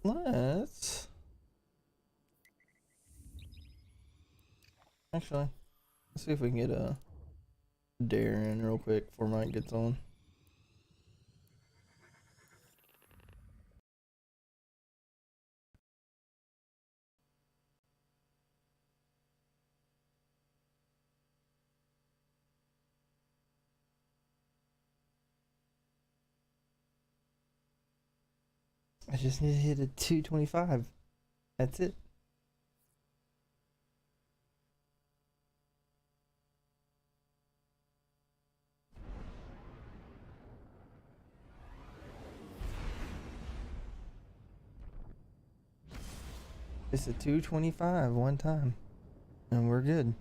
Let's actually let's see if we can get a dare in real quick before Mike gets on. I just need to hit a 225. That's it. It's a 225 one time. And we're good.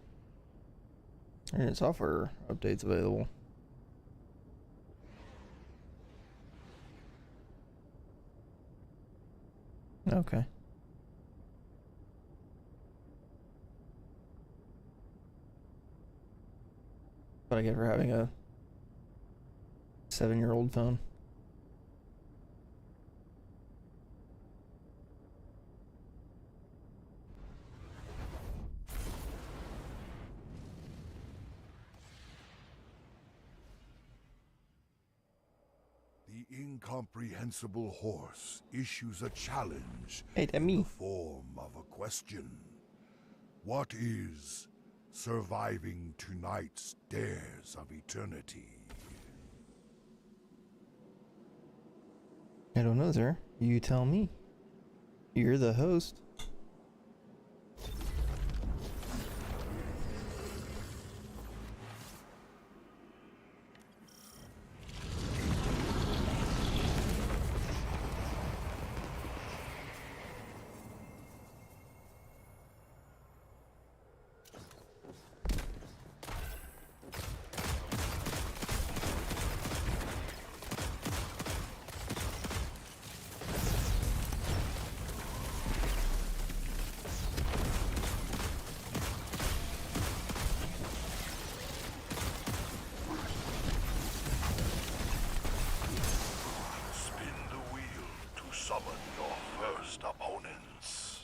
And software updates available. Okay. What I get for having a 7-year-old phone. The incomprehensible horse issues a challenge Hey, that in me. the form of a question. What is surviving tonight's dares of eternity? I don't know, sir. You tell me. You're the host. Spin the wheel to summon your first opponents.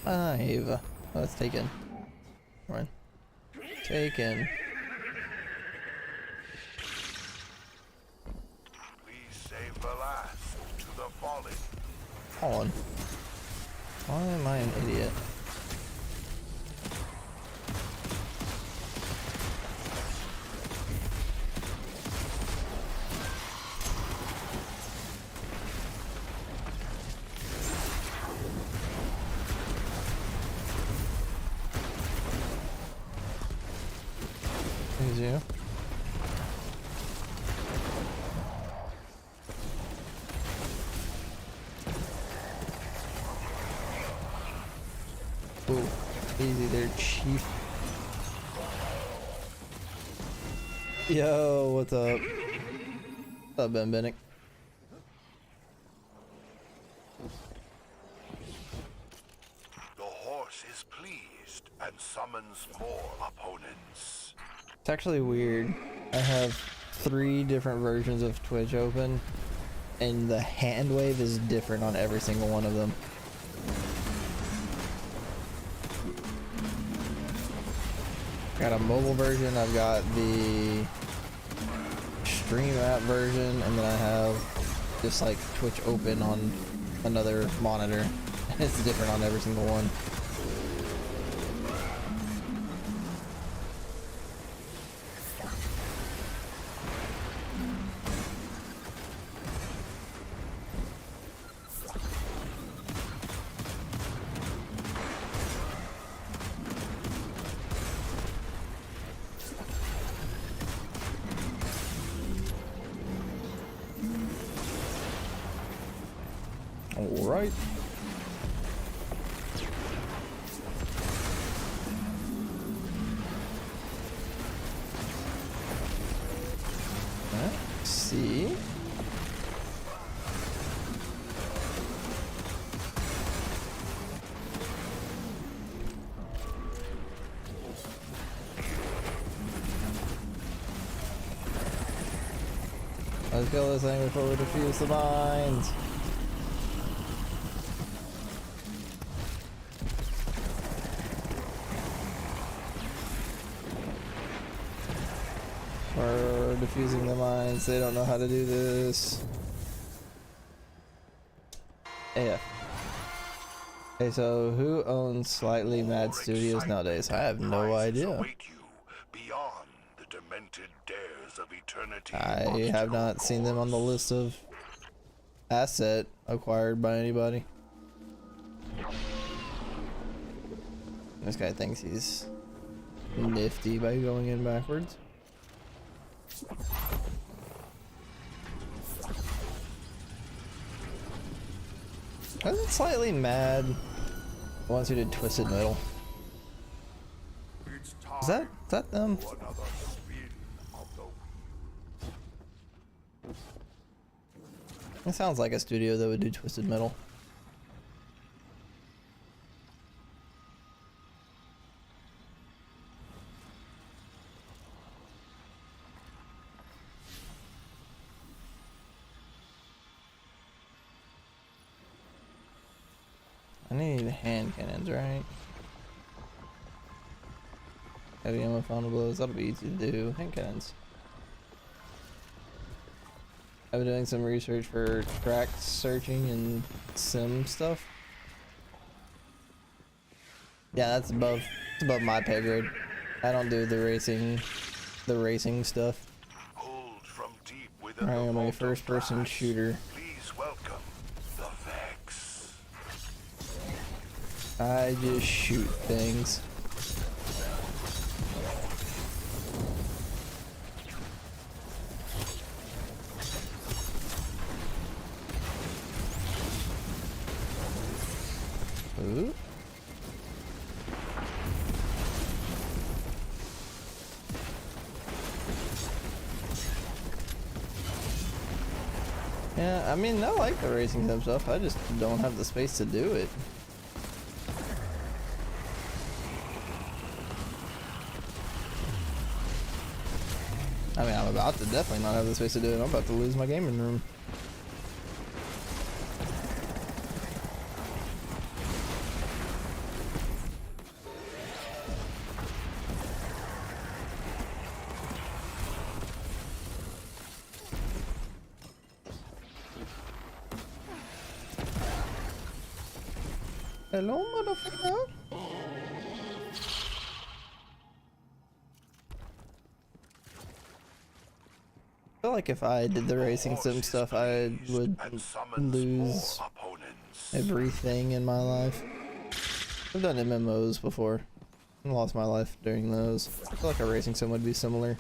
Five. Oh, it's taken. Come on. Taken. Please save the last to the fallen. On. Why am I an idiot? Thank you. Ooh, easy there, chief. Yo, what's up? What's up, Ben Bennick? The horse is pleased and summons more opponents. It's actually weird. I have 3 different versions of Twitch open, and the hand wave is different on every single one of them. Got a mobile version, I've got the stream app version, and then I have just like Twitch open on another monitor. It's different on every single one. All right. Let's see. Let's kill this thing before we defuse the mines. We're defusing the mines. They don't know how to do this. Yeah. Okay, so who owns Slightly Mad Studios nowadays? I have no idea. Beyond the demented dares of eternity. I have not seen them on the list of asset acquired by anybody. This guy thinks he's nifty by going in backwards. Wasn't Slightly Mad the ones who did Twisted Metal? Is that them? It sounds like a studio that would do Twisted Metal. I need hand cannons, right? Heavy ammo found blows, that'll be easy to do. Hand cannons. I've been doing some research for track searching and sim stuff. Yeah, that's above my pay grade. I don't do the racing stuff. I am a first person shooter. Please welcome the Vex. I just shoot things. Ooh. Yeah, I mean, I like the racing sim stuff. I just don't have the space to do it. I mean, I'm about to definitely not have the space to do it. I'm about to lose my gaming room. Hello, motherfucker. I feel like if I did the racing sim stuff, I would lose everything in my life. I've done MMOs before and lost my life during those. I feel like a racing sim would be similar.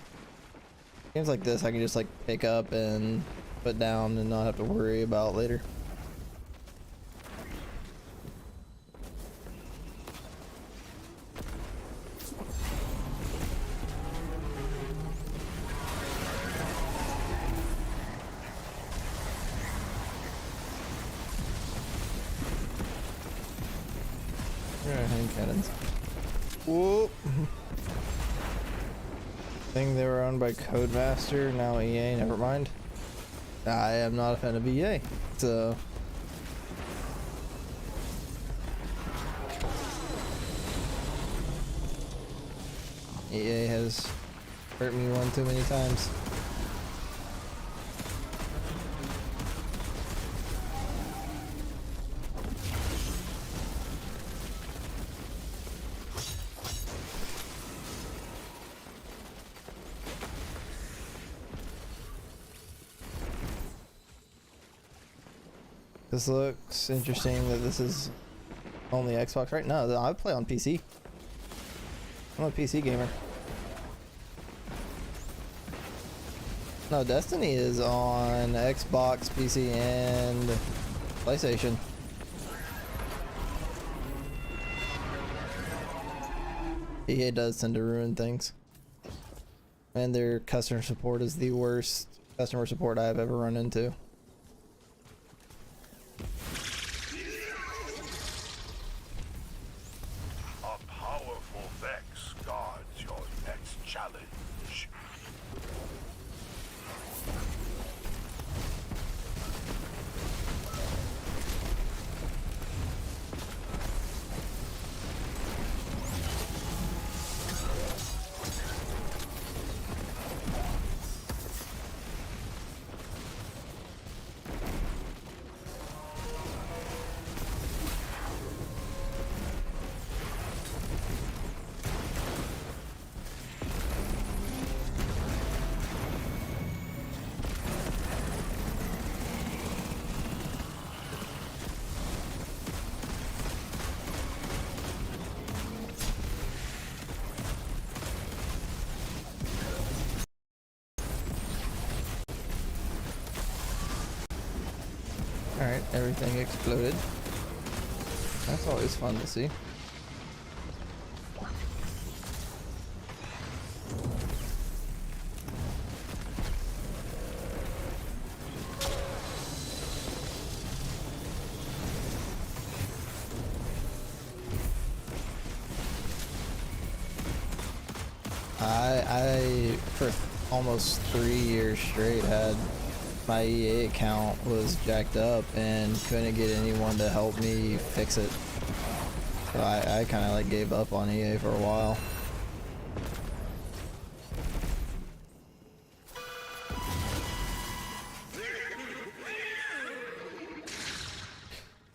Games like this, I can just like pick up and put down and not have to worry about later. Hand cannons. Whoop! Thing they were owned by Codemaster, now EA, never mind. I am not a fan of EA, so... EA has hurt me one too many times. This looks interesting that this is only Xbox, right? No, I play on PC. I'm a PC gamer. No, Destiny is on Xbox, PC, and PlayStation. EA does tend to ruin things. And their customer support is the worst customer support I've ever run into. Alright, everything exploded. That's always fun to see. I for almost 3 years straight had my EA account was jacked up and couldn't get anyone to help me fix it. So I kind of like gave up on EA for a while.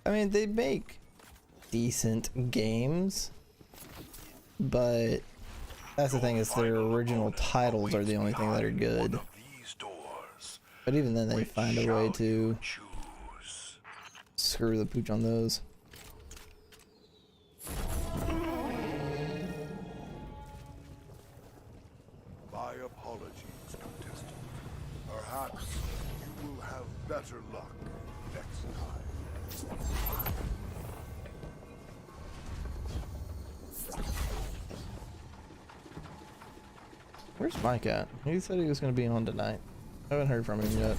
I mean, they make decent games, but that's the thing, is their original titles are the only thing that are good. But even then, they find a way to screw the pooch on those. My apologies, contestant. Perhaps you will have better luck next time. Where's Mike at? He said he was going to be on tonight. I haven't heard from him yet.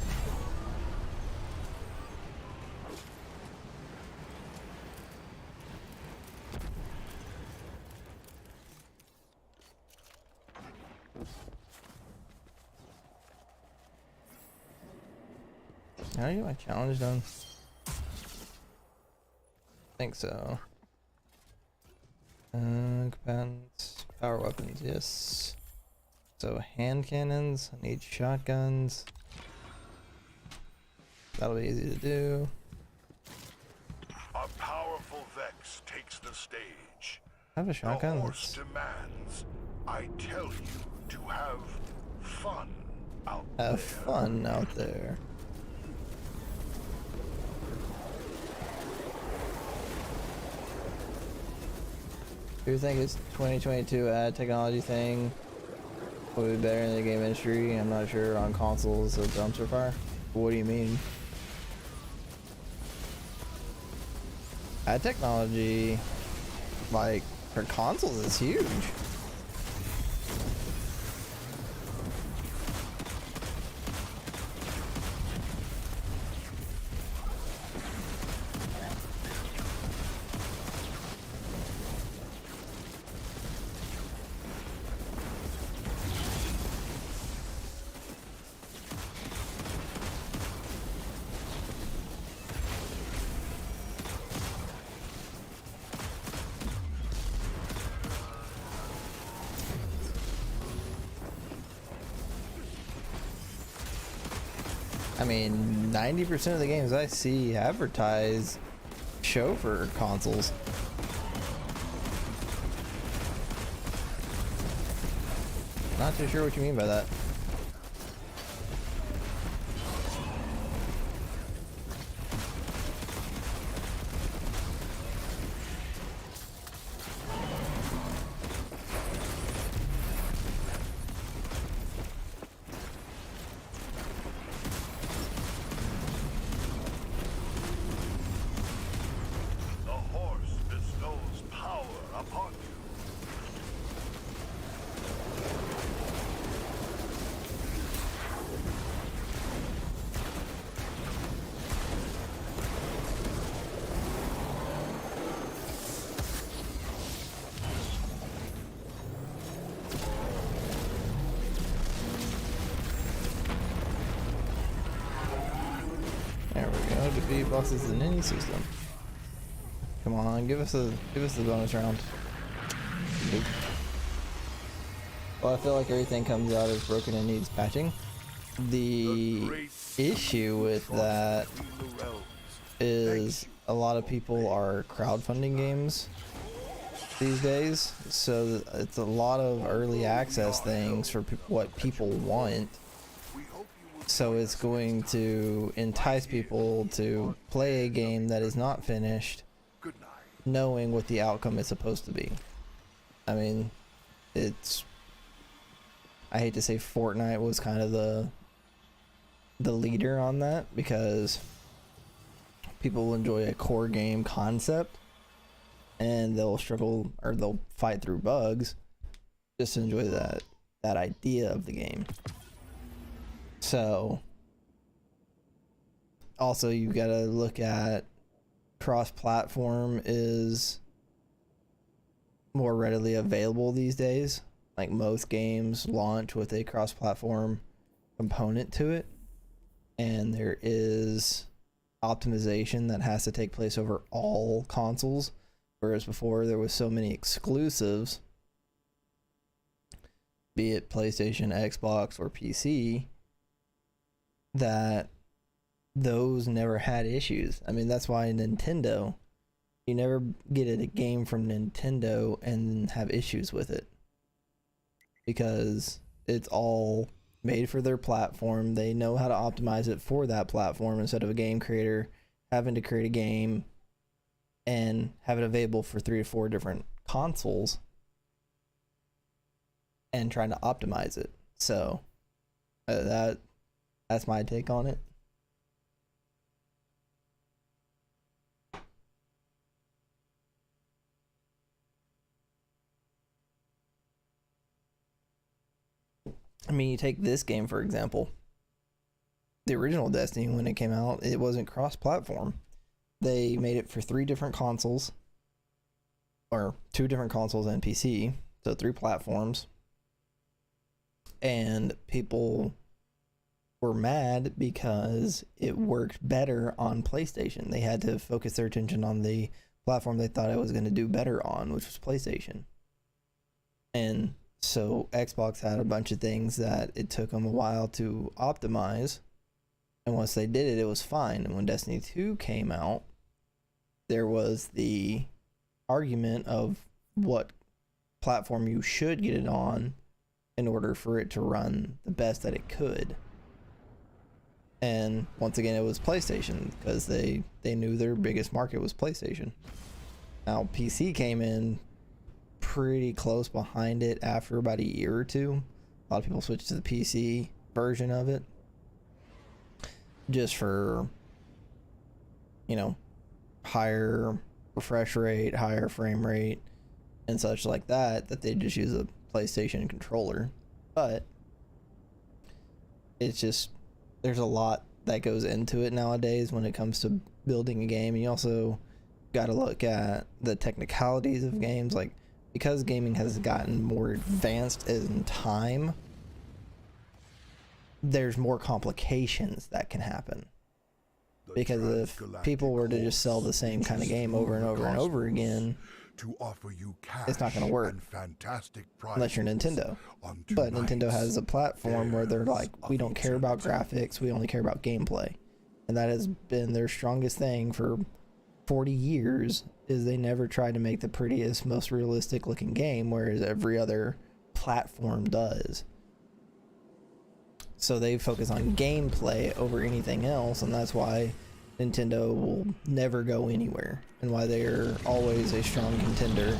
How do I get my challenge done? I think so. Combatants, power weapons, yes. So hand cannons, I need shotguns. That'll be easy to do. A powerful Vex takes the stage. I have a shotgun. The horse demands, I tell you to have fun out there. Have fun out there. Do you think it's 2022 ad technology thing would be better in the game industry? I'm not sure. On consoles, the dumpster fire. What do you mean? Ad technology, like for consoles, is huge. I mean, 90% of the games I see advertise show for consoles. Not too sure what you mean by that. The horse bestows power upon you. There we go. Defeat bosses in any system. Come on, give us the bonus round. Nope. Well, I feel like everything comes out as broken and needs patching. The issue with that is a lot of people are crowdfunding games these days, so it's a lot of early access things for what people want. So it's going to entice people to play a game that is not finished, knowing what the outcome is supposed to be. I mean, I hate to say Fortnite was kind of the leader on that, because people will enjoy a core game concept and they'll struggle or they'll fight through bugs just to enjoy that idea of the game. So also you gotta look at cross-platform is more readily available these days. Like most games launch with a cross-platform component to it, and there is optimization that has to take place over all consoles, whereas before there was so many exclusives, be it PlayStation, Xbox, or PC, that those never had issues. I mean, that's why Nintendo, you never get a game from Nintendo and have issues with it, because it's all made for their platform. They know how to optimize it for that platform instead of a game creator having to create a game and have it available for 3 to 4 different consoles and trying to optimize it. So that's my take on it. I mean, you take this game for example. The original Destiny, when it came out, it wasn't cross-platform. They made it for 3 different consoles, or 2 different consoles and PC, so 3 platforms. And people were mad because it worked better on PlayStation. They had to focus their attention on the platform they thought it was going to do better on, which was PlayStation. And so Xbox had a bunch of things that it took them a while to optimize. And once they did it, it was fine. And when Destiny 2 came out, there was the argument of what platform you should get it on in order for it to run the best that it could. And once again, it was PlayStation, because they knew their biggest market was PlayStation. Now, PC came in pretty close behind it after about a year or 2. A lot of people switched to the PC version of it, just for, you know, higher refresh rate, higher frame rate, and such like that, that they just use a PlayStation controller. But it's just, there's a lot that goes into it nowadays when it comes to building a game. And you also got to look at the technicalities of games, like, because gaming has gotten more advanced in time, there's more complications that can happen. Because if people were to just sell the same kind of game over and over and over again, to offer you cash, it's not going to work unless you're Nintendo. But Nintendo has a platform where they're like, we don't care about graphics, we only care about gameplay. And that has been their strongest thing for 40 years, is they never tried to make the prettiest, most realistic looking game, whereas every other platform does. So they focus on gameplay over anything else, and that's why Nintendo will never go anywhere, and why they're always a strong contender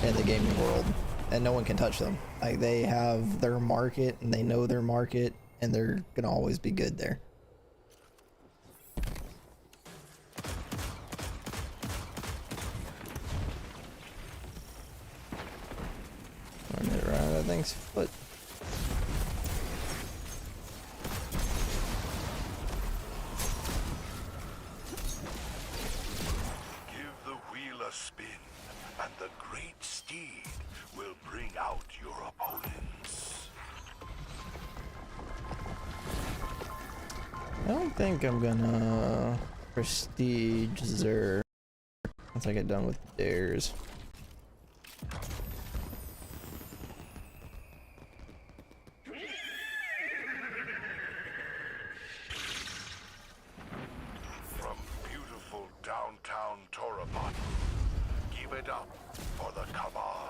in the gaming world, and no one can touch them. Like, they have their market, and they know their market, and they're gonna always be good there. Run it around that thing's foot. Spin, and the great steed will bring out your opponents. I don't think I'm gonna prestige Xur once I get done with dares. From beautiful downtown Torabon, give it up for the Cabal.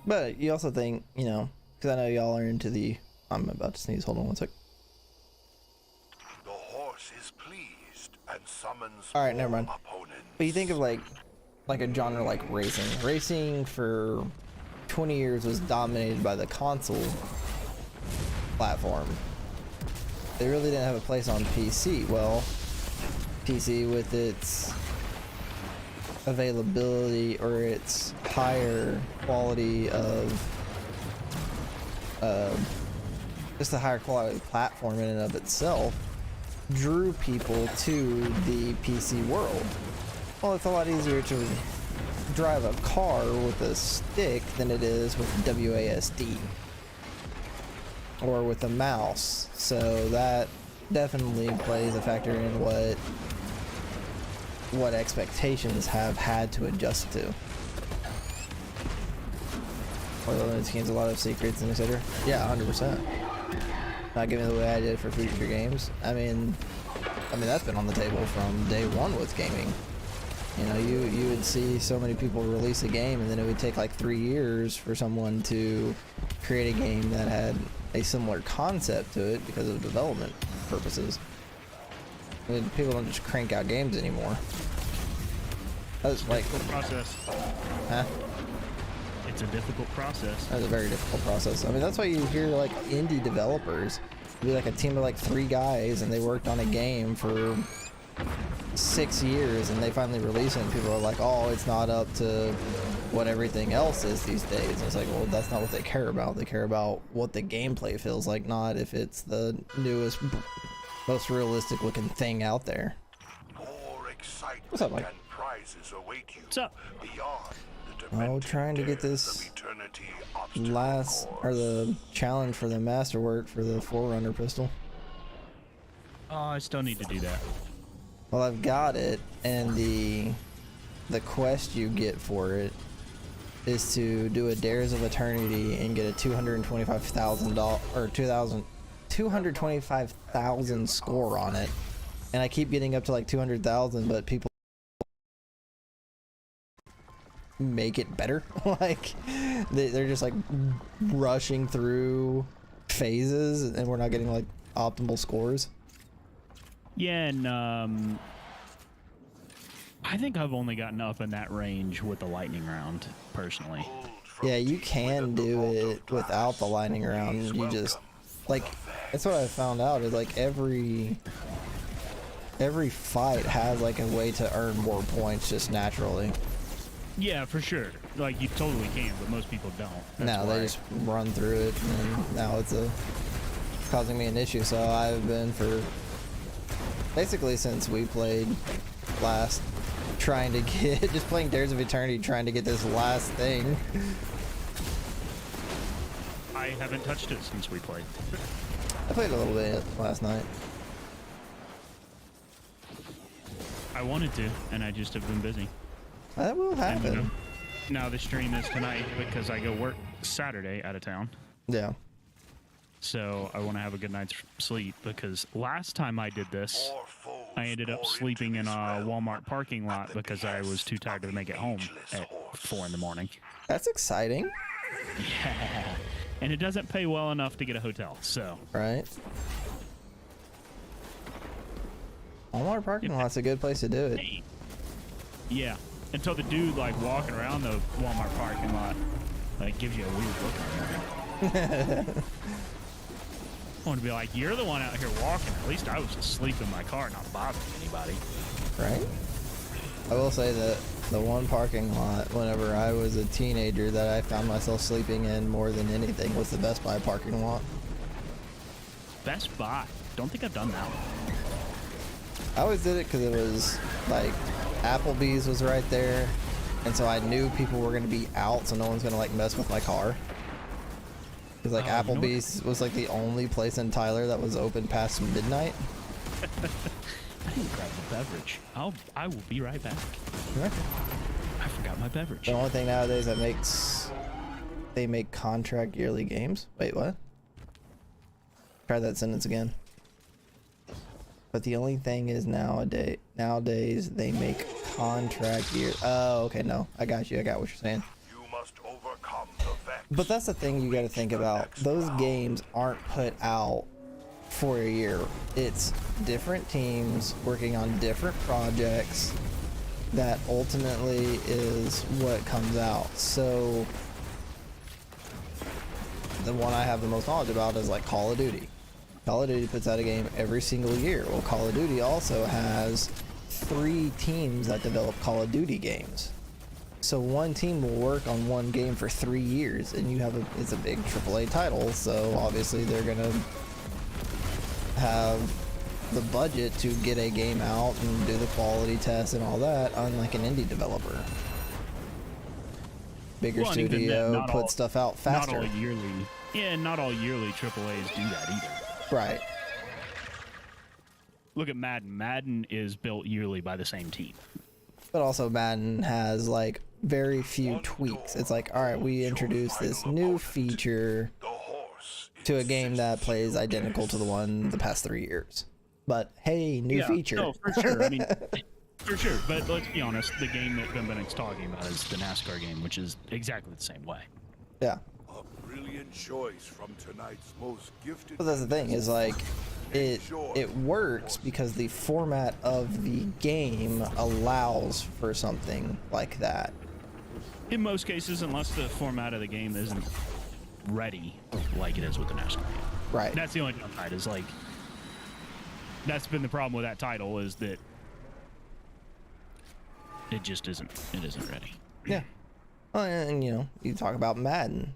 But you also think, you know, because I know y'all are into the. I'm about to sneeze. Hold on one sec. The horse is pleased and summons All right, never more mind. opponents. But you think of like a genre like racing. Racing for 20 years was dominated by the console platform. They really didn't have a place on PC. Well, PC with its availability or its higher quality of just a higher quality platform in and of itself drew people to the PC world. Well, it's a lot easier to drive a car with a stick than it is with WASD or with a mouse, so that definitely plays a factor in what expectations have had to adjust to. Borderlands gains a lot of secrets and etc. Yeah, 100%. Not giving the way I did for future games. I mean that's been on the table from day one with gaming. You know, you would see so many people release a game, and then it would take like 3 years for someone to create a game that had a similar concept to it because of development purposes. I mean, people don't just crank out games anymore. That's like, Process. huh? It's a difficult process. That's a very difficult process. I mean, that's why you hear like indie developers be like a team of like 3 guys, and they worked on a game for 6 years, and they finally release it, and people are like, oh, it's not up to what everything else is these days. And it's like, well, that's not what they care about. They care about what the gameplay feels like, not if it's the newest, most realistic looking thing out there. More excitement What's up, Mike? and prizes await you What's up? beyond the Oh, demented trying to get dares this of eternity obstacle last, or course. the challenge for the masterwork for the Forerunner pistol. Oh, I still need to do that. Well, I've got it, and the quest you get for it is to do a Dares of Eternity and get a $225,000 or 225,000 score on it. And I keep getting up to like 200,000, but people make it better. Like they're just like rushing through phases, and we're not getting like optimal scores. Yeah, and I think I've only gotten up in that range with the lightning round, personally. Yeah, you can do it without the lightning round. You just like, that's what I found out is like every fight has like a way to earn more points just naturally. Yeah, for sure. Like, you totally can, but most people don't. That's No, why. they just run through it, and now it's causing me an issue. So I've been for basically since we played last, trying to get just playing Dares of Eternity, trying to get this last thing. I haven't touched it since we played. I played a little bit last night. I wanted to, and I just have been busy. That will And, you happen. know, now the stream is tonight because I go work Saturday out of town. Yeah. So I want to have a good night's sleep, because last time I did this, More foes I ended up pour sleeping into in this a realm Walmart parking lot at the because I was too tired to make it home at 4 in the morning. That's exciting, Yeah. And it doesn't pay well enough to get a hotel, so. right? Walmart parking Yeah. lot's a good place to do it. Hey. Yeah. Until the dude, like, walking around the Walmart parking lot, like, gives you a weird look on it. I want to be like, you're the one out here walking. At least I was asleep in my car, not bothering anybody. Right? I will say that the one parking lot, whenever I was a teenager, that I found myself sleeping in more than anything was the Best Buy parking lot. Best Buy. Don't think I've done that one. I always did it because it was like Applebee's was right there, and so I knew people were going to be out, so no one's going to like mess with my car. Because like Oh, you know what? Applebee's was like the only place in Tyler that was open past midnight. I didn't grab the beverage. I will be right back. Right. I forgot my beverage. The only thing nowadays that they make contract yearly games. Wait, what? Try that sentence again. But the only thing is nowadays they make contract year. Oh, okay, no, I got you. I got what you're saying. You must overcome the vex But that's the thing you got to think about. Those games aren't put out for a year. It's different teams working on different projects that ultimately is what comes out. So the one I have the most knowledge about is like Call of Duty. Call of Duty puts out a game every single year. Well, Call of Duty also has 3 teams that develop Call of Duty games. So one team will work on one game for 3 years, and you have it's a big AAA title, so obviously they're gonna have the budget to get a game out and do the quality tests and all that, unlike an indie developer. Bigger Well, and even then, studio, not put all- stuff out faster. Not all yearly. Yeah, not all yearly AAAs do that either. Right. Look at Madden. Madden is built yearly by the same team. But also Madden has like very few tweaks. It's like, all right, we introduced this new feature The horse to a game that plays identical to the one the past 3 years. But hey, new feature. No, for sure. I mean, for sure. But let's be honest, the game that Benbenet's talking about is the NASCAR game, which is exactly the same way. Yeah. A brilliant choice from tonight's most gifted. But that's the thing is like it works because the format of the game allows for something like that. In most cases, unless the format of the game isn't ready like it is with the NASCAR game. Right. That's the only downside is like, that's been the problem with that title is that it just isn't ready. Yeah. Well, and you know, you talk about Madden.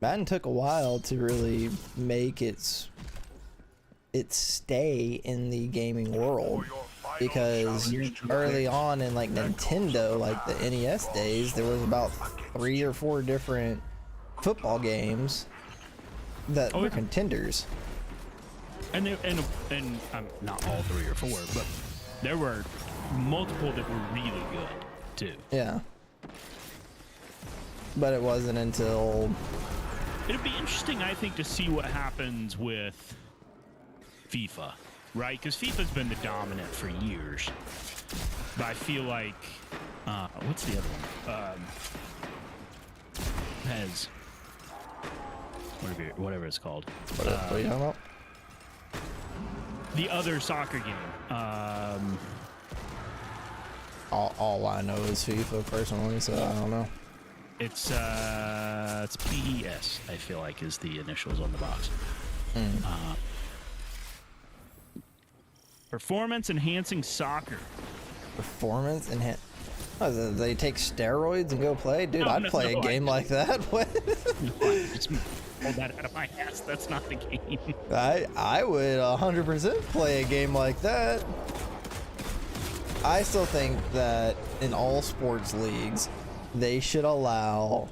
Madden took a while to really make its stay in the gaming world, because early on in like Nintendo, like the NES days, there was about 3 or 4 different football games that were contenders. And not all 3 or 4, but there were multiple that were really good too. Yeah. But it wasn't until It'd be interesting, I think, to see what happens with FIFA, right? Because FIFA's been the dominant for years. But I feel like, what's the other one? PES. Whatever it's called. what are you talking about? The other soccer game. All I know is FIFA personally, so I don't know. It's PES, I feel like, is the initials on the box. Performance enhancing soccer. Performance enhance. Oh, they take steroids and go play? Dude, No, I'd no, play no, a game like that. What? Just pull that out of my ass. That's not the game. I would 100% play a game like that. I still think that in all sports leagues, they should allow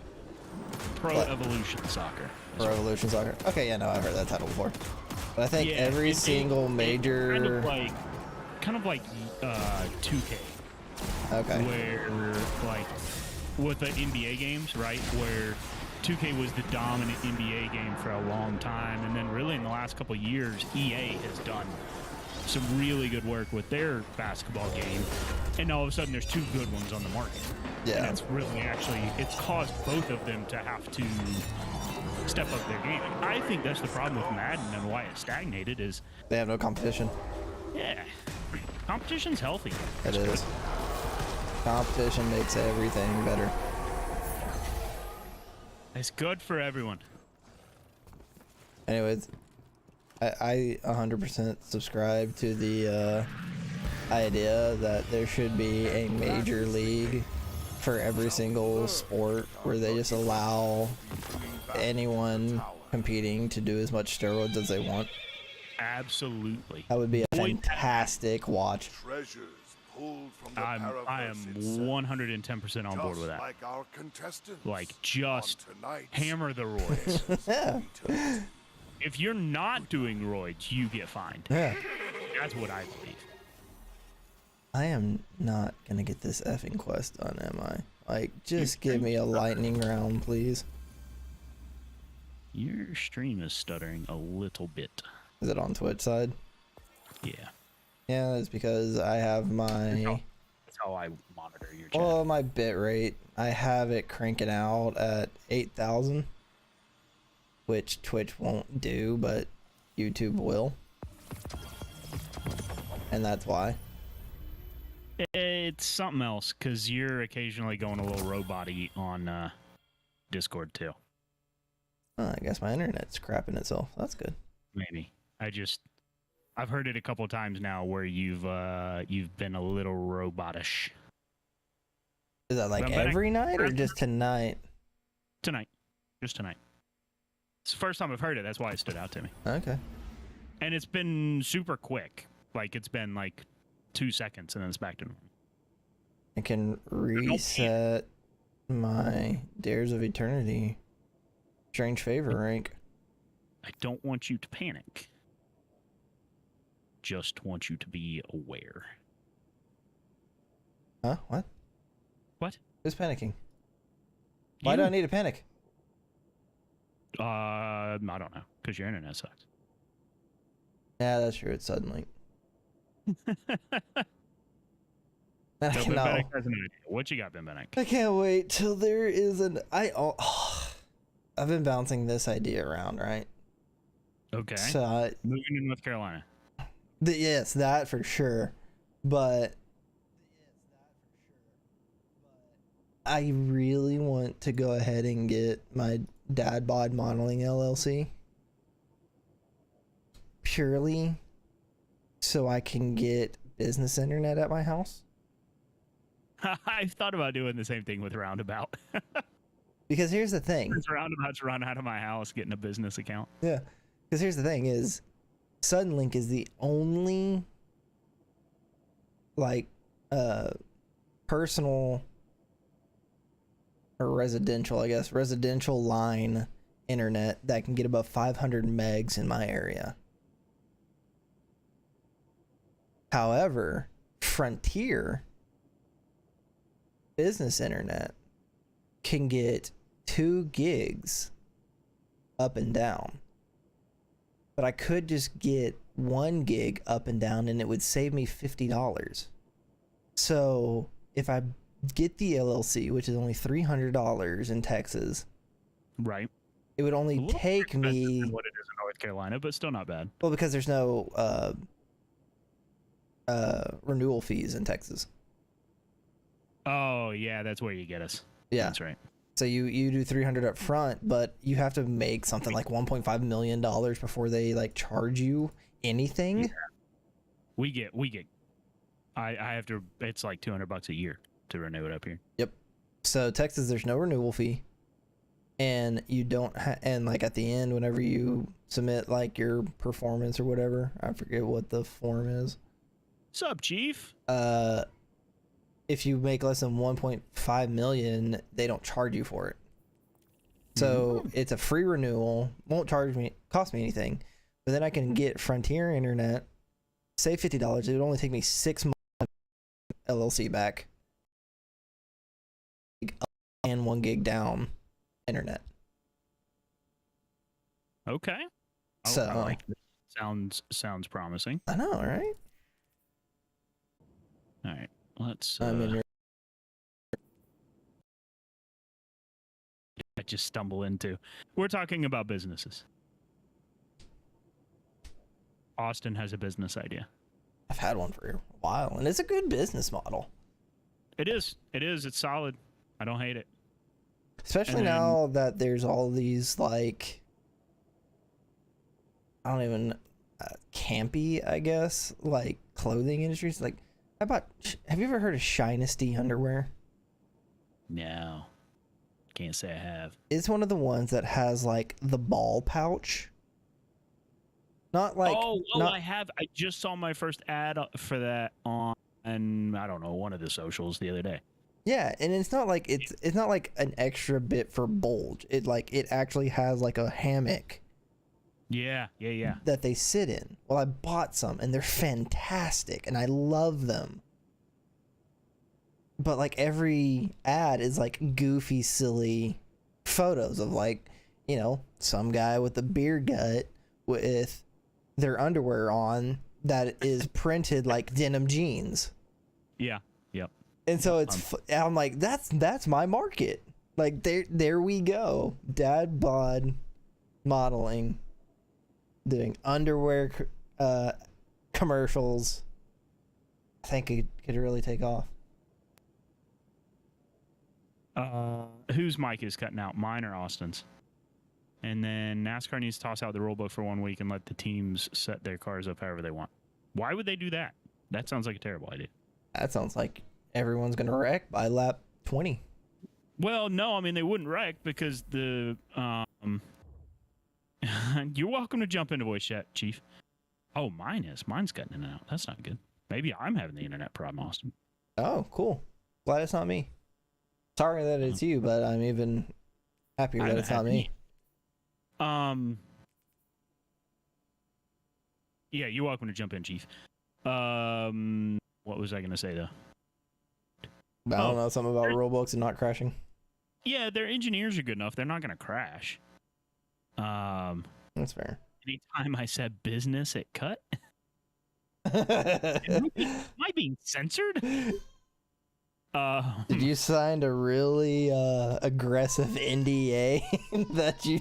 Pro What? Evolution Soccer. Pro Evolution Soccer. Okay, yeah, no, I've heard that title before. But I think Yeah, every single major. kind of like 2K, Okay. where like with the NBA games, right? Where 2K was the dominant NBA game for a long time, and then really in the last couple of years, EA has done some really good work with their basketball game, and all of a sudden there's 2 good ones on the market. Yeah. And it's really it's caused both of them to have to step up their game. I think that's the problem with Madden and why it stagnated is, They have no competition. yeah, competition's healthy. It is. Competition makes everything better. It's good for everyone. Anyways, I 100% subscribe to the idea that there should be a major league for every single sport where they just allow anyone competing to do as much steroids as they want. Absolutely. That would be a Avoid that. fantastic watch. Treasures pulled from the I am Paraverse itself, 110% on board with just that. like our contestants Like, just on tonight's hammer the roids. Yeah. If you're not doing roids, you get fined. Yeah. That's what I believe. I am not gonna get this effing quest done, am I? Like, just give me a lightning round, please. Your stream is stuttering a little bit. Is it on Twitch side? Yeah. Yeah, it's because I have my That's how I monitor your chat. my bit rate. I have it cranking out at 8,000. which Twitch won't do, but YouTube will. And that's why. It's something else, because you're occasionally going a little robot-y on Discord, too. Oh, I guess my internet's crapping itself. That's good. Maybe. I've heard it a couple of times now where you've been a little robotish. Is that like But every night or just tonight? Tonight. Just tonight. It's the first time I've heard it. That's why it stood out to me. Okay. And it's been super quick. Like, it's been like 2 seconds and then it's back to normal. I can reset my Dares of Eternity Strange Favor rank. I don't want you to panic. Just want you to be aware. Huh? What? What? Who's panicking? Why do I need to panic? I don't know. Because your internet sucks. Yeah, that's true. It's Suddenlink. I So cannot. Benbenek has an idea. What you got, Benbenek? I can't wait till there is an. I've been bouncing this idea around, right? Okay. So Moving to North Carolina. yes, that for sure. But I really want to go ahead and get my Dad Bod Modeling LLC purely so I can get business internet at my house. I've thought about doing the same thing with Roundabout. Because here's the thing. Since Roundabout's run out of my house, getting a business account. Yeah. Because here's the thing is Suddenlink is the only like personal or residential, I guess, residential line internet that can get above 500 megs in my area. However, Frontier business internet can get 2 gigs up and down. But I could just get 1 gig up and down and it would save me $50. So if I get the LLC, which is only $300 in Texas, Right. it would A only little take more expensive me, than what it is in North Carolina, but still not bad. well, because there's no renewal fees in Texas. Oh, yeah, that's where you get us. Yeah. That's right. So you do 300 up front, but you have to make something like $1.5 million before they like charge you anything. Yeah. We get I have to, it's like $200 a year to renew it up here. Yep. So Texas, there's no renewal fee, and you don't and like at the end, whenever you submit like your performance or whatever, I forget what the form is. What's up, Chief? If you make less than 1.5 million, they don't charge you for it. So it's a free renewal, won't cost me anything, but then I can get Frontier internet, save $50. It would only take me 6 months LLC back, and 1 gig down internet. Okay. So I like this. Sounds promising. I know, right? All right. Let's I'm in your I just stumble into. We're talking about businesses. Austin has a business idea. I've had one for a while, and it's a good business model. It is. It's solid. I don't hate it. Especially And then- now that there's all these, like, I don't even, campy, I guess, like, clothing industries. Like, have you ever heard of Shinesty underwear? No. Can't say I have. It's one of the ones that has, like, the ball pouch. Not like, I have. I just saw my first ad for that on, I don't know, one of the socials the other day. yeah, and it's not like, it's not like an extra bit for bulge. It actually has, like, a hammock Yeah. that they sit in. Well, I bought some and they're fantastic and I love them. But like every ad is like goofy, silly photos of like, you know, some guy with a beer gut with their underwear on that is printed like denim jeans. Yeah. Yep. And so I'm like, that's my market. Like there we go. Dad bod modeling, doing underwear commercials, I think it could really take off. Whose mic is cutting out? Mine or Austin's? And then NASCAR needs to toss out the rule book for 1 week and let the teams set their cars up however they want. Why would they do that? That sounds like a terrible idea. That sounds like everyone's gonna wreck by lap 20. Well, no, I mean they wouldn't wreck because the you're welcome to jump into voice chat, Chief. Oh, mine's cutting in and out. That's not good. Maybe I'm having the internet problem, Austin. Oh, cool. Glad it's not me. Sorry that it's you, but I'm even happier that it's not me. Yeah, you're welcome to jump in, Chief. What was I gonna say though? I don't know, something about rule books and not crashing. Yeah, their engineers are good enough. They're not gonna crash. That's fair. Anytime I said business, it cut. Am I being censored? Did you sign a really aggressive NDA that you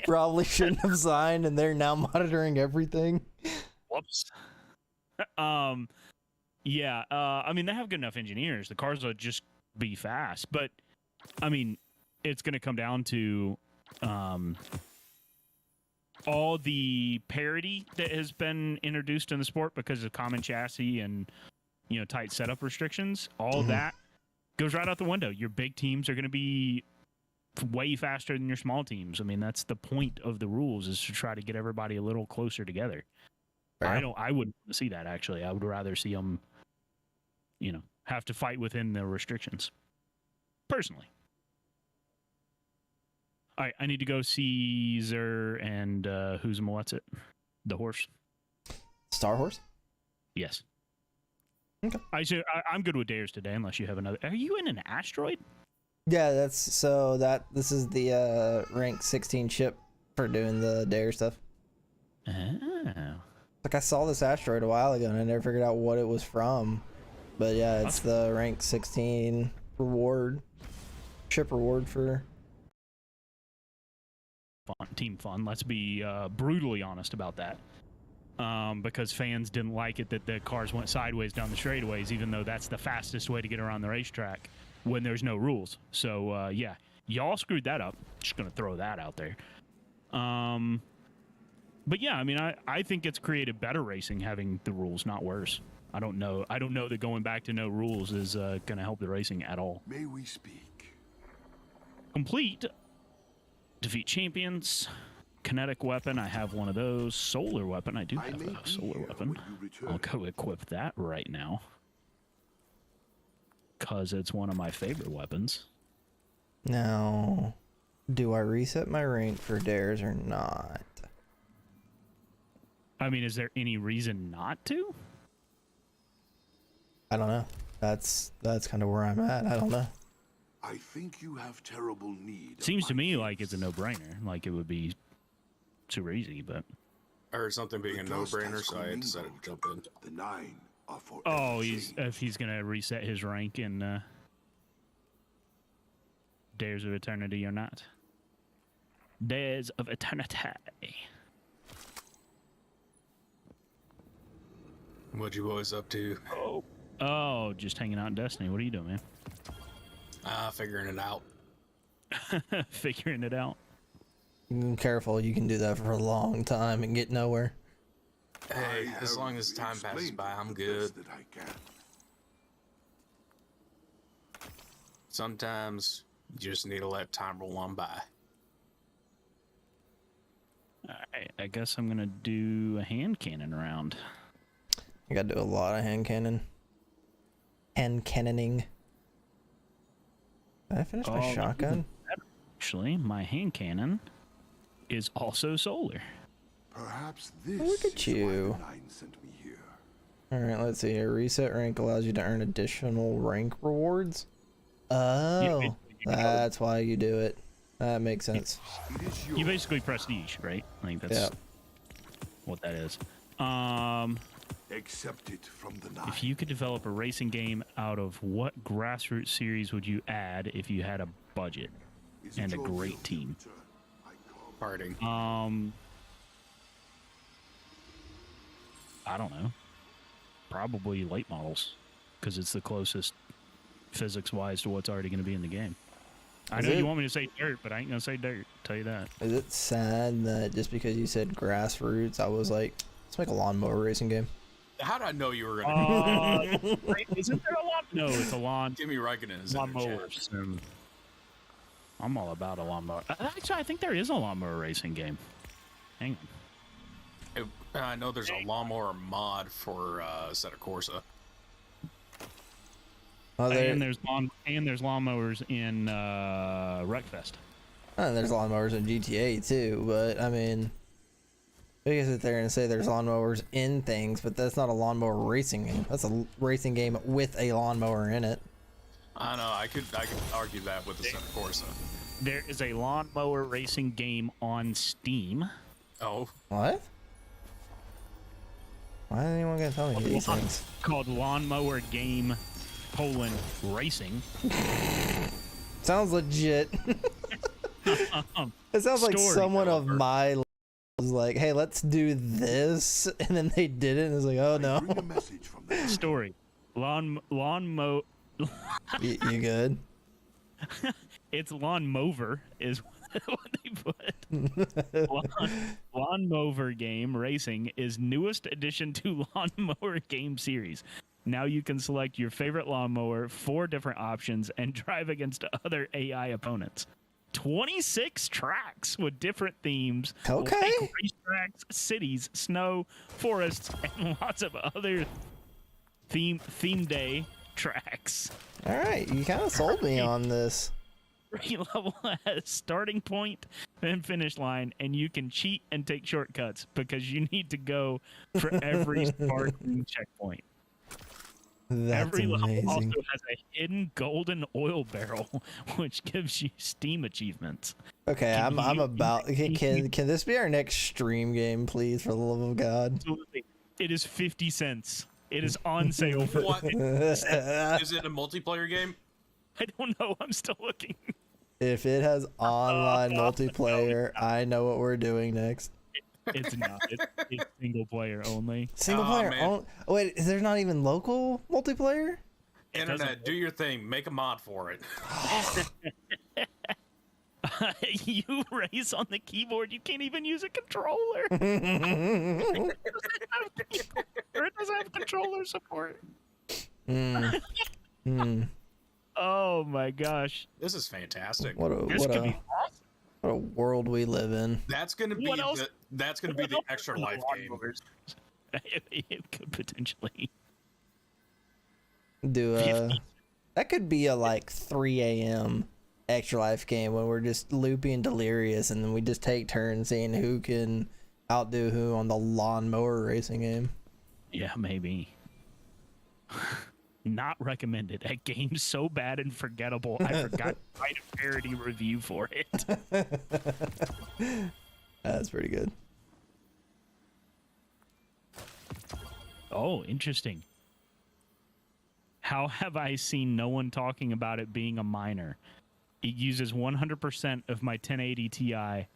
probably shouldn't have signed, and they're now monitoring everything? Whoops. Yeah. I mean, they have good enough engineers. The cars will just be fast, but I mean, it's going to come down to all the parity that has been introduced in the sport because of common chassis and tight setup restrictions. All that goes right out the window. Your big teams are going to be way faster than your small teams. I mean, that's the point of the rules, is to try to get everybody a little closer together. Fair. I wouldn't see that, actually. I would rather see them, have to fight within the restrictions. Personally. All right, I need to go see Zer and who's what's it? The horse. Star Horse? Yes. Okay. I'm good with dares today, unless you have another. Are you in an asteroid? Yeah, this is the rank 16 ship for doing the dare stuff. Oh. Like, I saw this asteroid a while ago and I never figured out what it was from. But yeah, it's the rank 16 ship reward for team fun. Let's be brutally honest about that. Because fans didn't like it that the cars went sideways down the straightaways, even though that's the fastest way to get around the racetrack when there's no rules. So, yeah, y'all screwed that up. Just going to throw that out there. But, yeah, I mean, I think it's created better racing having the rules, not worse. I don't know that going back to no rules is going to help the racing at all. May we speak? Complete. Defeat champions. Kinetic weapon, I have one of those. Solar weapon, I do have a solar weapon. I'll go equip that right now, because it's one of my favorite weapons. Now, do I reset my rank for dares or not? I mean, is there any reason not to? I don't know. That's kind of where I'm at. I don't know. I think you have terrible need. Seems to me like it's a no-brainer. Like it would be super easy, but I heard something being a no-brainer, so I decided to jump in. The 9 are for if he's gonna reset his rank in Dares of Eternity or not. Dares of Eternity. What you boys up to? Oh, just hanging out in Destiny. What are you doing, man? Figuring it out. Figuring it out. Careful, you can do that for a long time and get nowhere. Hey, as long as time passes by, I'm good. Sometimes you just need to let time roll on by. Alright, I guess I'm gonna do a hand cannon round. I gotta do a lot of hand cannoning. Did I finish my shotgun? Actually, my hand cannon is also solar. Perhaps this Look at is why you. the 9 sent me here. Alright, let's see. A reset rank allows you to earn additional rank rewards. Oh, that's why you do it. That makes sense. You basically prestige, right? I think that's what that is. Accept it from the 9. If you could develop a racing game out of what grassroots series would you add if you had a budget and a great team? Parting. I don't know. Probably late models, because it's the closest physics-wise to what's already going to be in the game. I know you want me to say dirt, but I ain't going to say dirt. Tell you that. Is it sad that just because you said grassroots, I was like, let's make a lawnmower racing game? How did I know you were gonna? Isn't there a lawn? No, it's a lawn. Jimmy Raikkonen is Lawnmower sim. I'm all about a lawnmower. Actually, I think there is a lawnmower racing game. Hang on. I know there's a lawnmower mod for Assetto Corsa. Oh, And there's lawnmowers in Wreckfest. There's lawnmowers in GTA too, but I mean, we can sit there and say there's lawnmowers in things, but that's not a lawnmower racing game. That's a racing game with a lawnmower in it. I know. I could argue that with Assetto Corsa. There is a lawnmower racing game on Steam. Oh. What? Why is anyone gonna tell me these things? Called Lawnmower Game Racing. Sounds legit. It sounds like someone of my was like, hey, let's do this, and then they did it, and it's like, oh no. Bring a message from them. Story. Lawnmower. You good? It's Lawnmower is what they put. Lawnmower Game Racing is newest addition to Lawnmower Game series. Now you can select your favorite lawnmower, 4 different options, and drive against other AI opponents. 26 tracks with different themes. Okay. Like racetracks, cities, snow, forests, and lots of other theme day tracks. All right, you kind of sold me on this. Every level has starting point and finish line, and you can cheat and take shortcuts because you need to go for every Spartan checkpoint. That's Every level amazing. also has a hidden golden oil barrel, which gives you Steam achievements. Okay, Can I'm you- about. Can this be our next stream game, please, for the love of God? Absolutely. It is 50 cents. It is on sale for. What? Is it a multiplayer game? I don't know. I'm still looking. If it has online multiplayer, I know what we're doing next. It's not. It's single player only. Single Aw, player. man. Oh, wait, is there not even local multiplayer? Internet, do your thing. Make a mod for it. You race on the keyboard. You can't even use a controller. Or it doesn't have controller support. Oh my gosh. This is fantastic. What This could a be awesome. what a world we live in. That's gonna be What else? that's gonna be the extra life game. It could potentially. Do that could be a like 3 a.m. extra life game when we're just loopy and delirious, and then we just take turns seeing who can outdo who on the lawnmower racing game. Yeah, maybe. Not recommended. That game's so bad and forgettable. I forgot to write a parody review for it. That's pretty good. Oh, interesting. How have I seen no one talking about it being a minor? It uses 100% of my 1080 Ti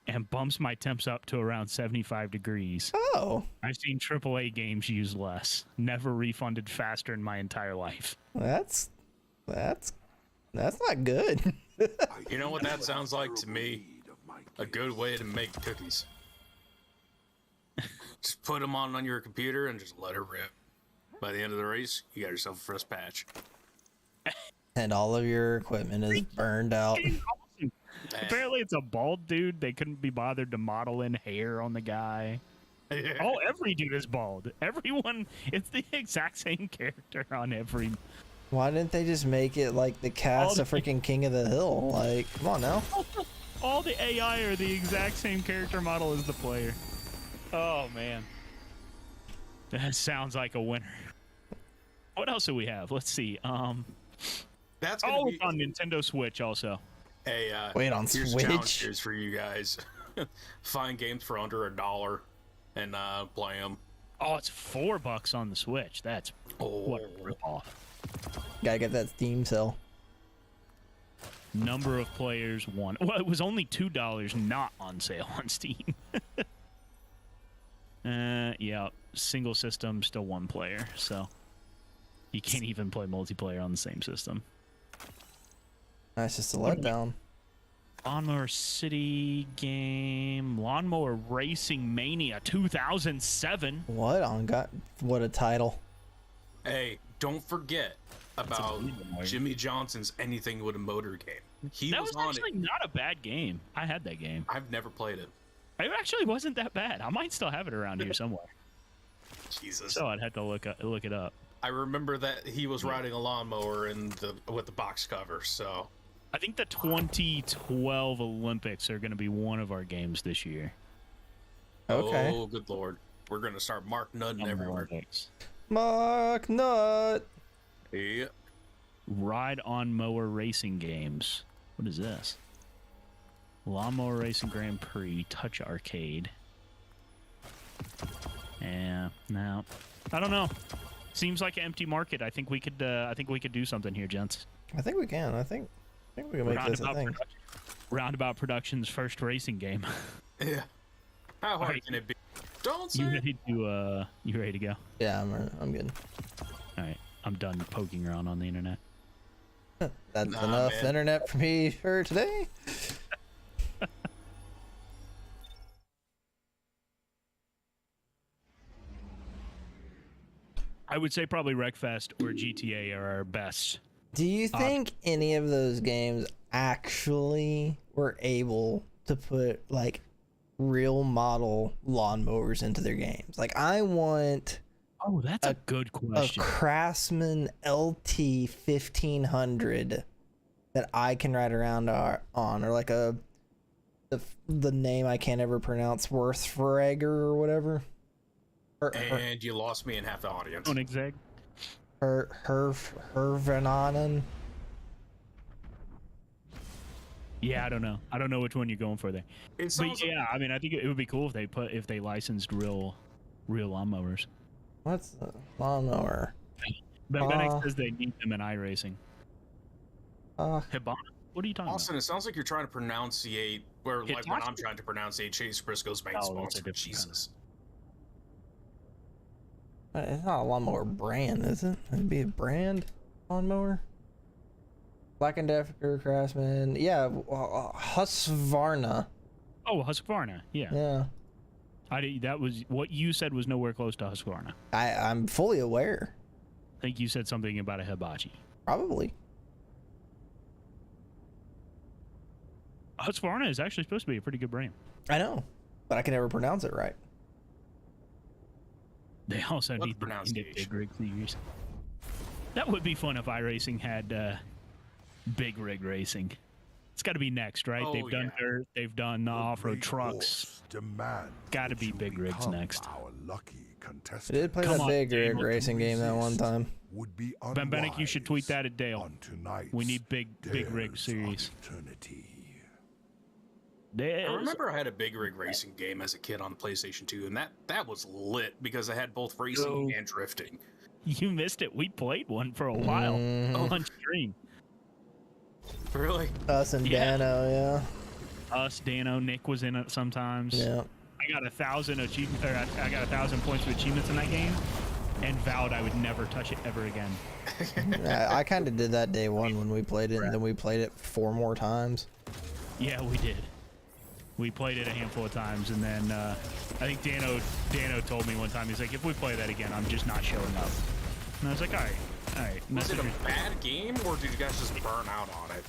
and bumps my temps up to around 75 degrees. Oh, I've seen AAA games use less. Never refunded faster in my entire life. that's not good. You know what that sounds like to me? A good way to make cookies. Just put them on your computer and just let it rip. By the end of the race, you got yourself a fresh patch. And all of your equipment is burned out. Apparently it's a bald dude. They couldn't be bothered to model in hair on the guy. Oh, every dude is bald. Everyone, it's the exact same character on every. Why didn't they just make it like the cast of freaking King of the Hill? Like, come on now. All the AI are the exact same character model as the player. Oh man, that sounds like a winner. What else do we have? Let's see. That's gonna be It's on Nintendo Switch also. Hey, Wait, on here's Switch? a challenge here's for you guys. Find games for under $1 and play them. Oh, it's $4 on the Switch. That's what a ripoff. Gotta get that Steam sale. Number of players, 1. Well, it was only $2, not on sale on Steam. Yeah, single system, still 1 player, so you can't even play multiplayer on the same system. That's just a letdown. Lawnmower City game, Lawnmower Racing Mania 2007. What on God? What a title! Hey, don't forget about Bleeding Wire. Jimmy Johnson's Anything with a Motor game. He That was was on actually it. not a bad game. I had that game. I've never played it. It actually wasn't that bad. I might still have it around here somewhere. Jesus. So I'd have to look it up. I remember that he was riding a lawnmower with the box cover, so I think the 2012 Olympics are going to be one of our games this year. Okay. oh good lord. We're gonna start Mark Nutting everywhere. Olympics. Mark Nut. Yeah. Ride on Mower Racing games. What is this? Lawnmower Racing Grand Prix Touch Arcade. Yeah, no, I don't know. Seems like an empty market. I think we could do something here, gents. I think we can. I think we can make this a thing. Roundabout Productions' first racing game. Yeah. How hard Alright. can it be? Don't say You it. ready to you ready to go? Yeah, I'm good. All right, I'm done poking around on the internet. That's Nah, enough man. internet for me for today. I would say probably Wreckfest or GTA are our best. Do you think any of those games actually were able to put like real model lawnmowers into their games? Like, I want Oh, that's a good a question. Craftsman LT 1500 that I can ride around on, or like the name I can't ever pronounce, Worthfrager or whatever. And you lost me in half the audience. Koenigsegg. Hervananen. Yeah, I don't know. I don't know which one you're going for there. It But sounds yeah, I mean, I think it would be cool if they licensed real lawnmowers. What's the lawnmower? But Benex says they need them in iRacing. Uh, Hibana? What are you talking Austin, it sounds like you're trying to pronunciate, or like when Hitachi? I'm trying to pronunciate Chase Briscoe's main Oh, that's a sponsor. different Jesus. it's not a lawnmower brand, is it? It'd be a brand lawnmower. Black and Decker, Craftsman. Yeah, Husqvarna. about? Oh, Husqvarna. Yeah. Yeah, That was what you said was nowhere close to Husqvarna. I'm fully aware. I think you said something about a hibachi. Probably. Husqvarna is actually supposed to be a pretty good brand. I know, but I can never pronounce it right. They also What need the pronunciation? big rig series. That would be fun if iRacing had big rig racing. It's got to be next, right? Oh, They've done yeah. dirt, they've done off-road Great trucks. Horse demands Gotta that be you big rigs become next. Our lucky I contestant. did play Come that on, big rig Dale. racing game that one time. Would be Ben Bennick, you should tweet that at Dale. on tonight's We need big rig Dares series. of Eternity. I remember I had a big rig racing game as a kid on the PlayStation 2, and that was lit because I had both racing Oh. and drifting. You missed it. We played one for a while on stream. Really? Us and Yeah. Dano, Us, Dano, Nick was in it sometimes. yeah. I got 1,000 achievements, or I got 1,000 points of achievements in that game, and vowed I would never touch it ever again. Yeah. I kind of did that day one when we played it, and then we played it 4 more times. Yeah, we did. We played it a handful of times, and then I think Dano told me one time, he's like, if we play that again, I'm just not showing up. And I was like, all right. Was it Message a bad game, or did you guys just burn out on it?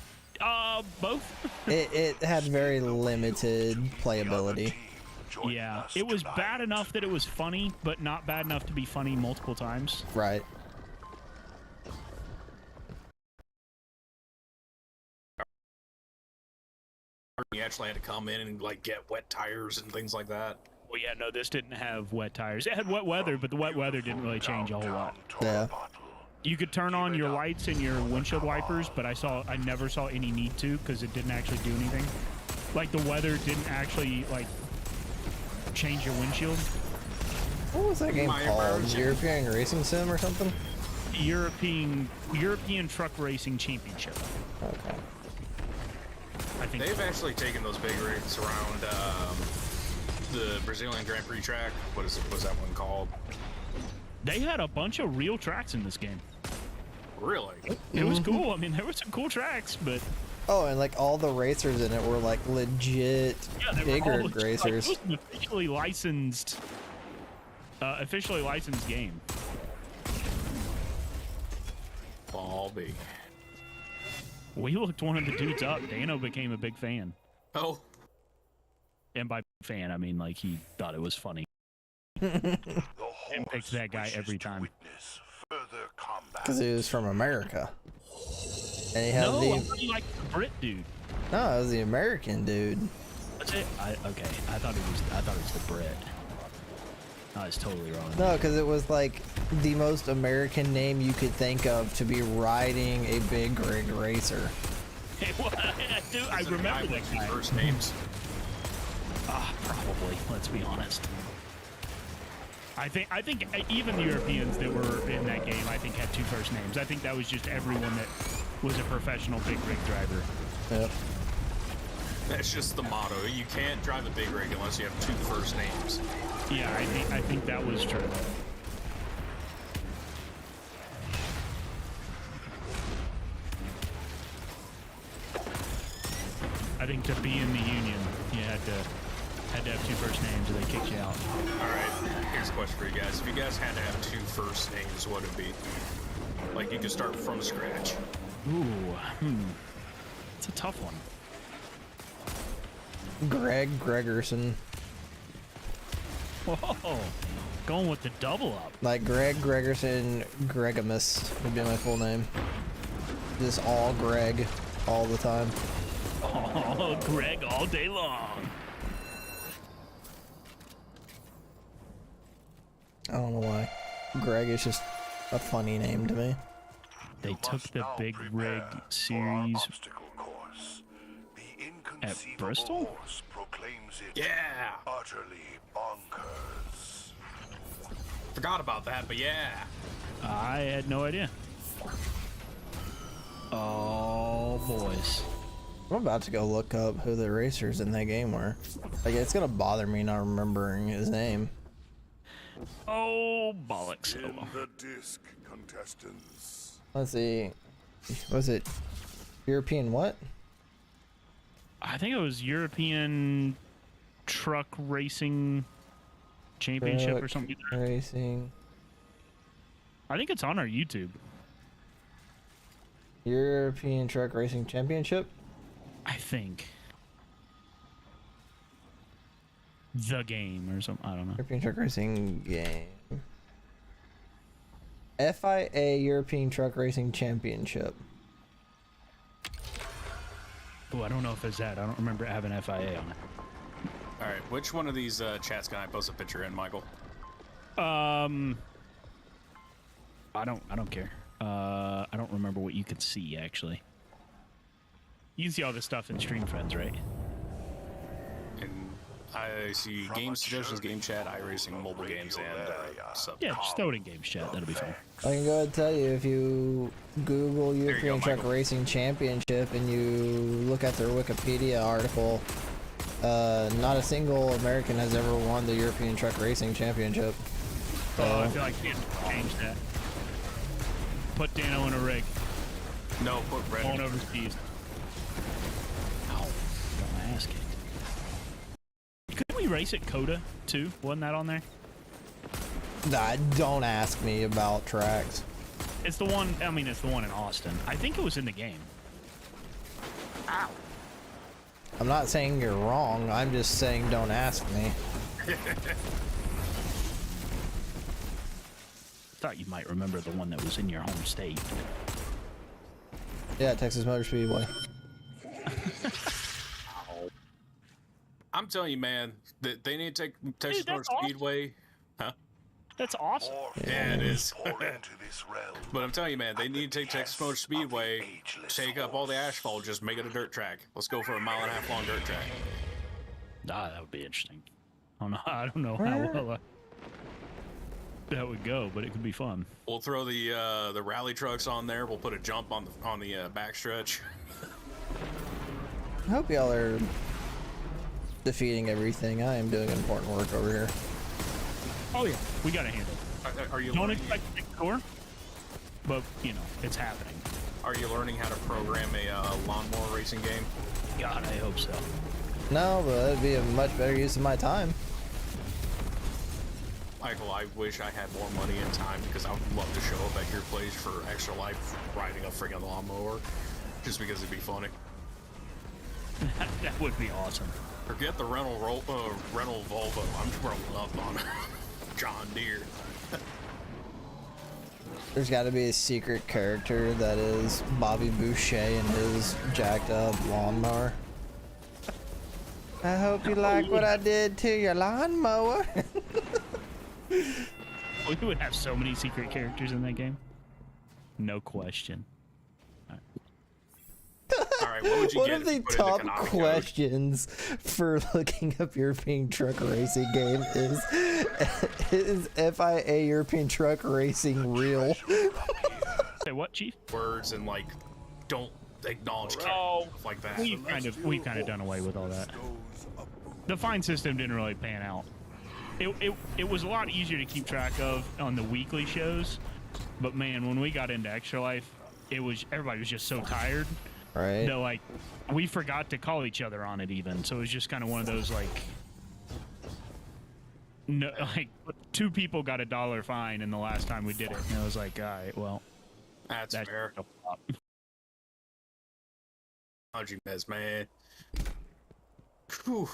both. It had very limited playability. Yeah, it was bad enough that it was funny, but not bad enough to be funny multiple times. Right. You actually had to come in and like get wet tires and things like that. Well, yeah, no, this didn't have wet tires. It had wet weather, but the wet weather didn't really change a whole lot. Yeah. You could turn on your lights and your windshield wipers, but I never saw any need to because it didn't actually do anything. Like the weather didn't actually like change your windshield. What was that game My called? immersion. European Racing Sim or something? European Truck Racing Championship. Okay. I think They've actually taken those big rigs around the Brazilian Grand Prix track. What's that one called? they had a bunch of real tracks in this game. Really? It was cool. I mean, there were some cool tracks, but Oh, and like all the racers in it were like legit yeah, they big were all rig like, racers. it was an officially licensed game. Ballby. We looked one of the dudes up. Dano became a big fan, Oh, and by fan I mean like he thought it was funny. The And picks that guy wishes every to time. witness further combat. Because he was from America. And he had No, I the thought you liked the Brit dude. no, it was the American dude. That's it. Okay, I thought it was the Brit. I was totally wrong. No, because it was like the most American name you could think of to be riding a big rig racer. I remember that guy. First names. Probably. Let's be honest. I think even the Europeans that were in that game, I think had 2 first names. I think that was just everyone that was a professional big rig driver. Yep. That's just the motto. You can't drive a big rig unless you have 2 first names. Yeah, I think that was true. I think to be in the union, you had to have 2 first names, or they kicked you out. All right, here's a question for you guys. If you guys had to have 2 first names, what would it be? Like you could start from scratch. Ooh, it's a tough one. Greg Gregerson. Whoa, going with the double up. Like Greg Gregerson Gregamus would be my full name. Just all Greg all the time. Oh, Greg all day long. I don't know why. Greg is just a funny name to me. They You took must the now big prepare rig for our series obstacle course. The inconceivable Bristol? force proclaims it Yeah, utterly bonkers. forgot about that, but yeah. I had no idea. Oh, boys. I'm about to go look up who the racers in that game were. Like, it's gonna bother me not remembering his name. Oh, bollocks. In Oh, well. the disc, contestants. Let's see. Was it European what? I think it was European Truck Racing Championship or Truck something. Racing. I think it's on our YouTube. European Truck Racing Championship? I think. The game or something. I don't know. European Truck Racing game. FIA European Truck Racing Championship. Oh, I don't know if it's that. I don't remember having FIA on it. All right, which one of these chats can I post a picture in, Michael? I don't care. I don't remember what you could see actually. You can see all this stuff in Stream Friends, right? And I see game suggestions, game chat, iRacing, mobile games, and sub. Yeah, just throw it in games chat. That'll be fine. I can go ahead and tell you, if you Google you European go, Truck Michael. Racing Championship and you look at their Wikipedia article, not a single American has ever won the European Truck Racing Championship. Oh, I feel like we have to change that. Put Dano in a rig. No, put Going red. overseas. Ow. Got my ass kicked. Couldn't we race at Coda too? Wasn't that on there? Nah, don't ask me about tracks. It's the one. I mean, it's the one in Austin. I think it was in the game. Ow. I'm not saying you're wrong, I'm just saying don't ask me. Thought you might remember the one that was in your home state. Yeah, Texas Motor Speedway. I'm telling you, man, that they need to take Texas Dude, Motor that's awesome. Speedway. Huh? That's awesome. More Yeah, it is. pour into this realm. But I'm telling you, man, they need to take Texas Motor Speedway, take up all the asphalt, just make it a dirt track. Let's go for a 1.5 mile long dirt track. Ah, that would be interesting. I don't know how well that would go, but it could be fun. We'll throw the rally trucks on there. We'll put a jump on the backstretch. I hope y'all are defeating everything. I am doing important work over here. Oh yeah, we got to handle it. Are you Don't learning, expect to score, but you know it's happening. are you learning how to program a lawnmower racing game? God, I hope so. No, but that'd be a much better use of my time. Michael, I wish I had more money and time because I would love to show up at your place for Extra Life riding a friggin' lawnmower, just because it'd be funny. That would be awesome. Forget the rental Volvo. I'm rolling up on John Deere. There's got to be a secret character that is Bobby Boucher and his jacked up lawnmower. I hope you like what I did to your lawnmower. We would have so many secret characters in that game. No question. All right, what would you What get are the if you put it top into Konami code? questions for looking up European Truck Racing game? Is FIA European Truck Racing real? Say what, Chief? Words and like don't acknowledge Oh, stuff like that. we've kind of done away with all that. The fine system didn't really pan out. It was a lot easier to keep track of on the weekly shows, but man, when we got into Extra Life, everybody was just so tired. Right. That like we forgot to call each other on it even. So it was just kind of one of those like no, like 2 people got $1 fine in the last time we did it. And it was like, all right, well, That's fair. Technology mess, man. Whew.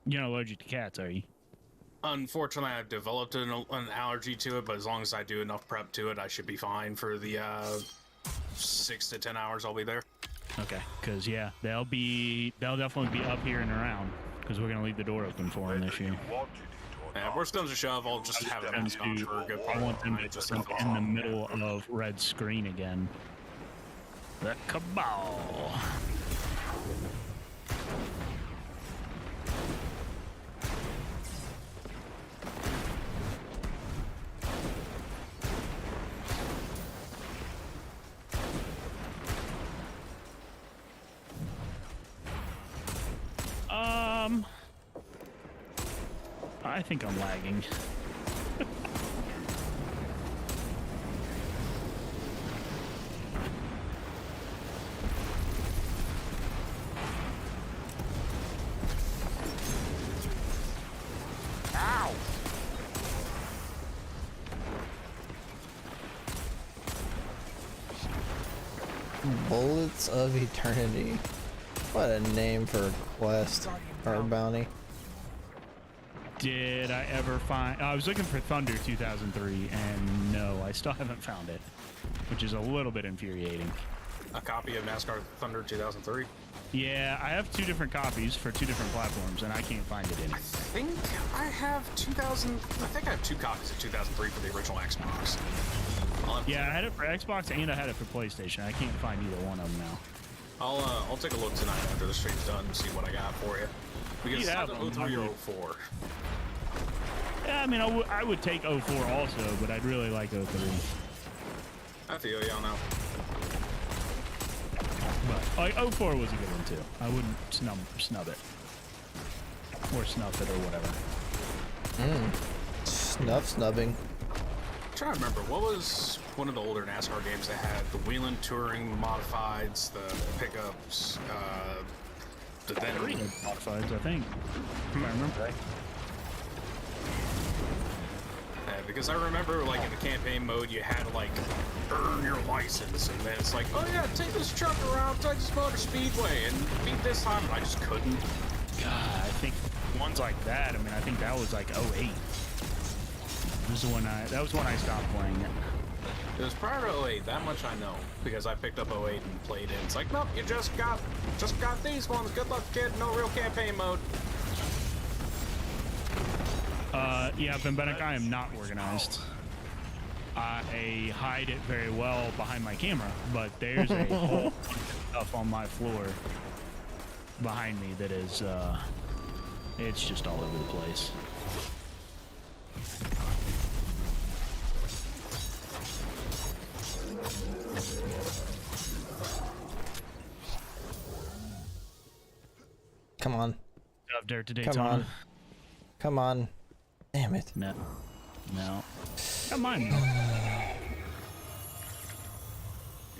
You're not allergic to cats, are you? Unfortunately, I've developed an allergy to it, but as long as I do enough prep to it, I should be fine for the 6 to 10 hours I'll be there. Okay, because yeah, they'll definitely be up here and around because we're gonna leave the door open for them this year. Yeah, worst comes to shove, I'll just have a mask on for a good part I of want them to just jump in the middle of red screen again. The Cabal. I think I'm lagging. Ow! Bullets of Eternity. What a name for a quest or a bounty. Did I ever find... I was looking for Thunder 2003, and no, I still haven't found it, which is a little bit infuriating. A copy of NASCAR Thunder 2003? Yeah, I have 2 different copies for 2 different platforms, and I can't find it anywhere. I think I have 2 copies of 2003 for the original Xbox. Yeah, I had it for Xbox and I had it for PlayStation. I can't find either one of them now. I'll take a look tonight after the stream's done and see what I got for you. Because You it's have either them, 03 or 04. Yeah, I mean, I would take 04 also, but I'd really like 03. I feel you on that. But like 04 was a good one too. I wouldn't snub it. Or snuff it or whatever. Snubbing. I'm trying to remember, what was one of the older NASCAR games that had the Whelen Touring modifieds, the pickups, the Three modifieds, I think. If I remember right. Yeah, because I remember, like, in the campaign mode, you had to, like, earn your license, and then it's like, oh yeah, take this truck around Texas Motor Speedway and beat this time, and I just couldn't. God, I think ones like that, I mean, I think that was like 08. That was when I stopped playing it. It was prior to 08, that much I know, because I picked up 08 and played it. It's like, nope, you just got these ones. Good luck, kid. No real campaign mode. Yeah, Bembenek, I am not organized. I hide it very well behind my camera, but there's a whole bunch of stuff on my floor behind me that is, it's just all over the place. Come on. Up Dirt to Come Daytona. on. Come on. Damn it. No. No. Come on.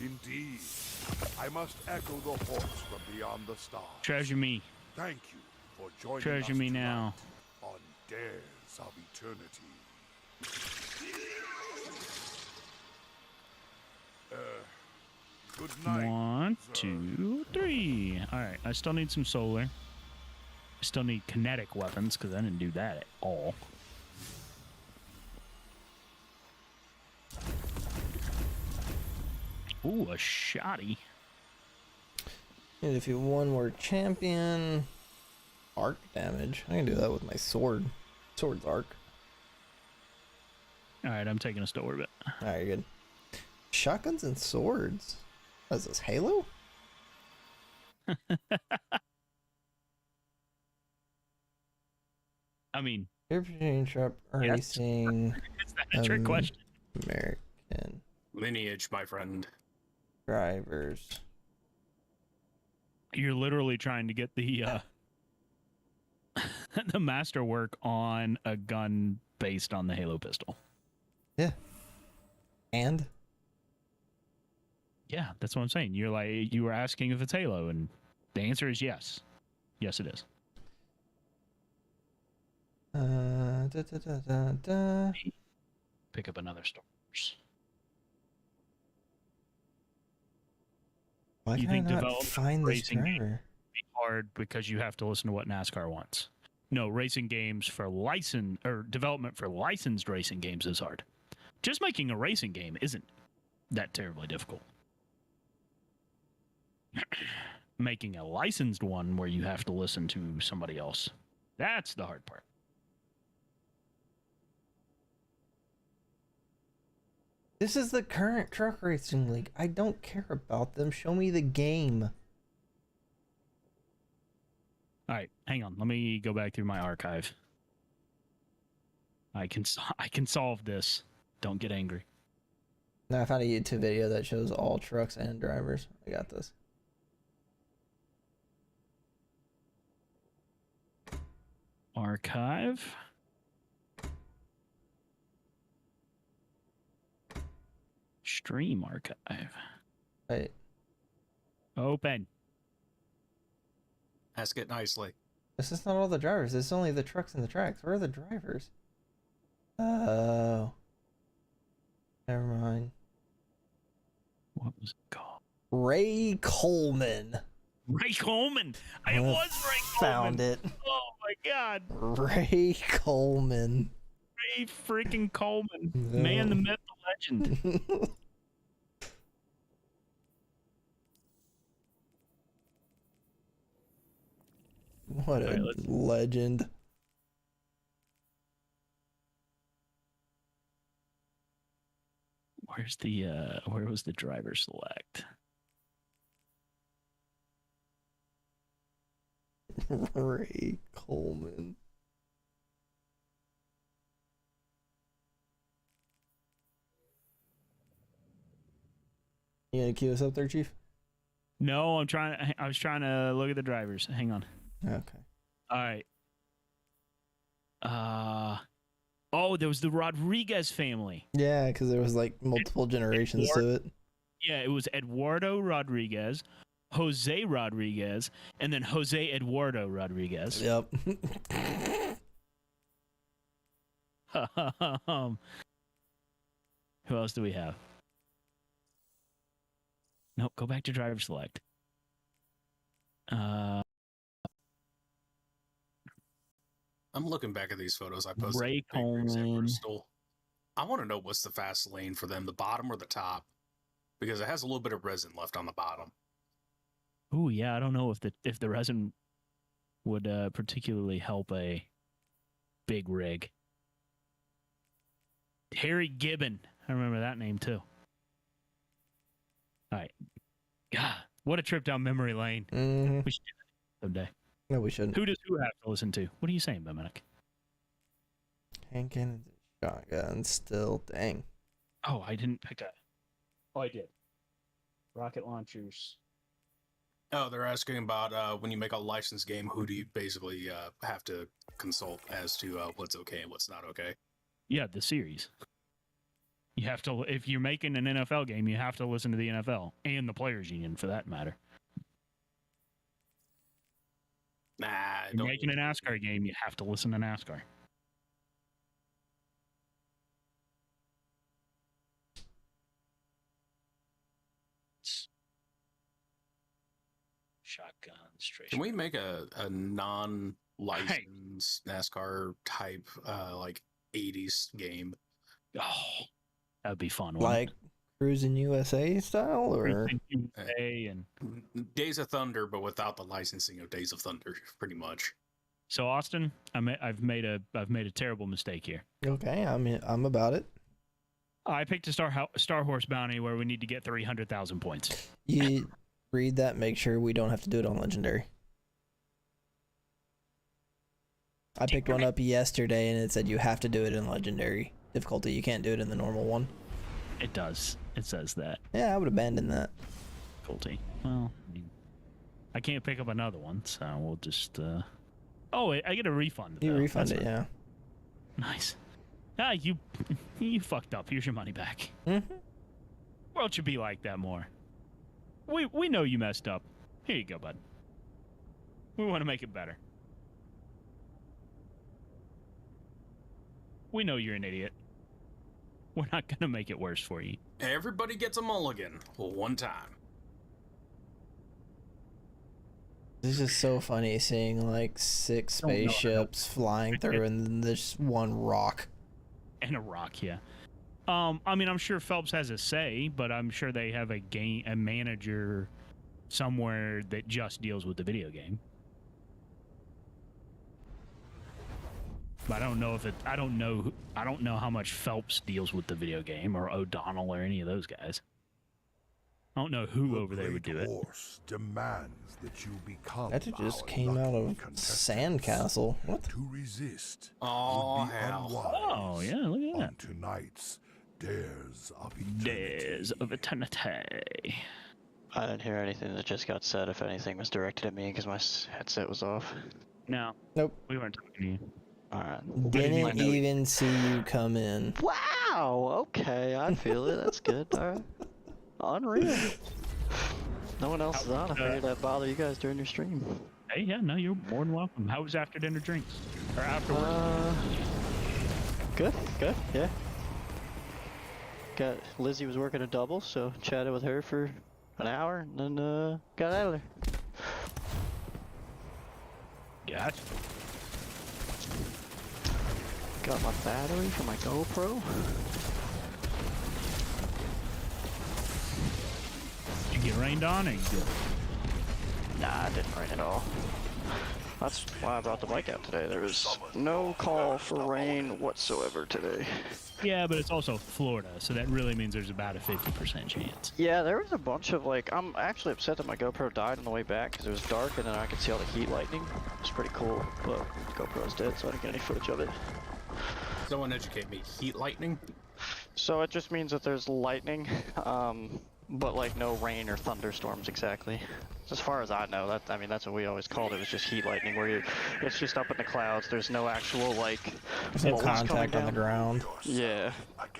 Indeed. I must echo the horse from beyond the stars. Treasure me. Thank you for joining Treasure us me tonight now. on Dares of Eternity. Good night. 1, sir. 2, 3. All right. I still need some solar. I still need kinetic weapons because I didn't do that at all. Ooh, a shotty. And if you one more champion, arc damage. I can do that with my sword. Sword's arc. All right, I'm taking us to orbit. Alright, you're good. Shotguns and swords. What is this, Halo? I mean, European Sharp Racing it's that a trick question. American Lineage, my friend. drivers. You're literally trying to get the the masterwork on a gun based on the Halo pistol. Yeah. And? Yeah, that's what I'm saying. You're like, you were asking if it's Halo, and the answer is yes. Yes, it is. Da, da, da, da, da. Pick up another stores. Why You can I think not development find this racing game- driver? Hard because you have to listen to what NASCAR wants. No, racing games for license or development for licensed racing games is hard. Just making a racing game isn't that terribly difficult. Making a licensed one where you have to listen to somebody else, that's the hard part. This is the current truck racing league. I don't care about them. Show me the game. All right, hang on. Let me go back through my archive. I can solve this. Don't get angry. Now I found a YouTube video that shows all trucks and drivers. I got this. Archive. Stream archive. Wait. Open. Ask it nicely. This is not all the drivers. This is only the trucks and the tracks. Where are the drivers? Oh. Never mind. What was it called? Ray Coleman. Ray Coleman. It was Ray Coleman. Found it. Oh my God. Ray Coleman. Ray freaking Coleman. No. Man, the myth, the legend. What a Alright, let's- legend. Where's the where was the driver select? Ray Coleman. You gonna queue us up there, Chief? No, I was trying to look at the drivers. Hang on. Okay. All right. Oh, there was the Rodriguez family. Yeah, because there was like multiple generations to it. Yeah, it was Eduardo Rodriguez, Jose Rodriguez, and then Jose Eduardo Rodriguez. Yep. Who else do we have? Nope, go back to driver select. I'm looking back at these photos I posted. Ray Big Rigs at Coleman. Bristol. I want to know what's the fast lane for them, the bottom or the top, because it has a little bit of resin left on the bottom. Oh yeah, I don't know if the resin would particularly help a big rig. Harry Gibbon, I remember that name too. All right, God, what a trip down memory lane. Mm-hmm. We should do that someday. No, we shouldn't. Who does who have to listen to? What are you saying, Dominic? Hand cannons, shotguns, still, dang. Oh, I didn't pick that. Oh, I did. Rocket launchers. Oh, they're asking about when you make a licensed game, who do you basically have to consult as to what's okay and what's not okay? Yeah, the series. You have to, if you're making an NFL game, you have to listen to the NFL and the Players Union for that matter. Nah, I If you're don't. making a NASCAR game, you have to listen to NASCAR. Shotgun straight. Can we make a non-licensed NASCAR type like 80s game? Oh, that'd be fun. Like Cruising USA style, or and Days of Thunder, but without the licensing of Days of Thunder, pretty much. so Austin, I've made a terrible mistake here. okay, I'm about it. I picked a Star Horse bounty where we need to get 300,000 points. You read that. Make sure we don't have to do it on legendary. I picked one up yesterday, and it said you have to do it in legendary difficulty. You can't do it in the normal one. It does. It says that Yeah, I would abandon that. difficulty. Well, I can't pick up another one, so we'll just. Oh, I get a refund. You though. refund That's it, yeah. Nice. Ah, you fucked up. Here's your money back. Mm-hmm. World should be like that more. We know you messed up. Here you go, bud. We want to make it better. We know you're an idiot. We're not gonna make it worse for you. Everybody gets a mulligan one time. This is so funny seeing like 6 Don't know. spaceships flying through and then there's one rock. And a rock, yeah. I mean, I'm sure Phelps has a say, but I'm sure they have a manager somewhere that just deals with the video game. But I don't know if it. I don't know how much Phelps deals with the video game, or O'Donnell, or any of those guys. I don't know who over there would do it. Horse demands that you become That just our came out lucky of contestants. Sandcastle. What? To resist Oh, would be hell. unwise Oh yeah, look at on that. tonight's Dares of Eternity. Days of Eternity. I didn't hear anything that just got said. If anything was directed at me because my headset was off. No, Nope. we weren't talking to you. All right. Didn't even see you come in. Wow. Okay, I feel it. That's good. All right. Unreal. No one else is on. I figured I'd bother you guys during your stream. Hey, yeah, no, you're more than welcome. How was after dinner drinks or afterwards? Good. Good. Yeah. Got Lizzie was working a double, so chatted with her for an hour, and then got out of there. Yeah. Got my battery for my GoPro. Did you get rained on? Or you good? Nah, it didn't rain at all. That's why I brought the bike out today. There was no call for rain whatsoever today. Yeah, but it's also Florida, so that really means there's about a 50% chance. Yeah, there was a bunch of like, I'm actually upset that my GoPro died on the way back because it was dark and then I could see all the heat lightning. It's pretty cool, but GoPro's dead, so I didn't get any footage of it. Someone educate me. Heat lightning? So it just means that there's lightning, but like no rain or thunderstorms exactly. As far as I know, that's what we always called it. Was just heat lightning, where it's just up in the clouds. There's no actual like There's no bolts coming contact on the down. ground. Yeah,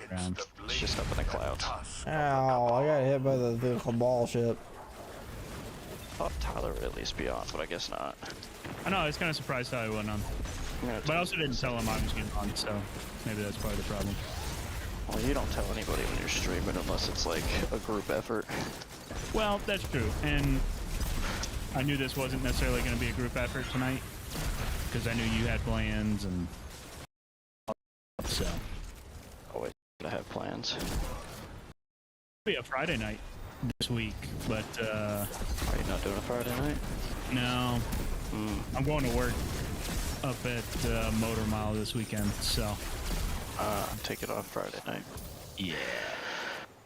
Ground. it's just up in the clouds. Ow, I got hit by the vehicle ball ship. Thought Tyler would at least be on, but I guess not. I know, I was kind of surprised how I went on. But I also didn't tell him I was getting on, so maybe that's part of the problem. Well, you don't tell anybody when you're streaming unless it's like a group effort. Well, that's true, and I knew this wasn't necessarily going to be a group effort tonight, because I knew you had plans, and so. Always gotta have plans. It'll be a Friday night this week, but Are you not doing a Friday night? no, I'm going to work up at Motor Mile this weekend, so Take it off Friday night. yeah.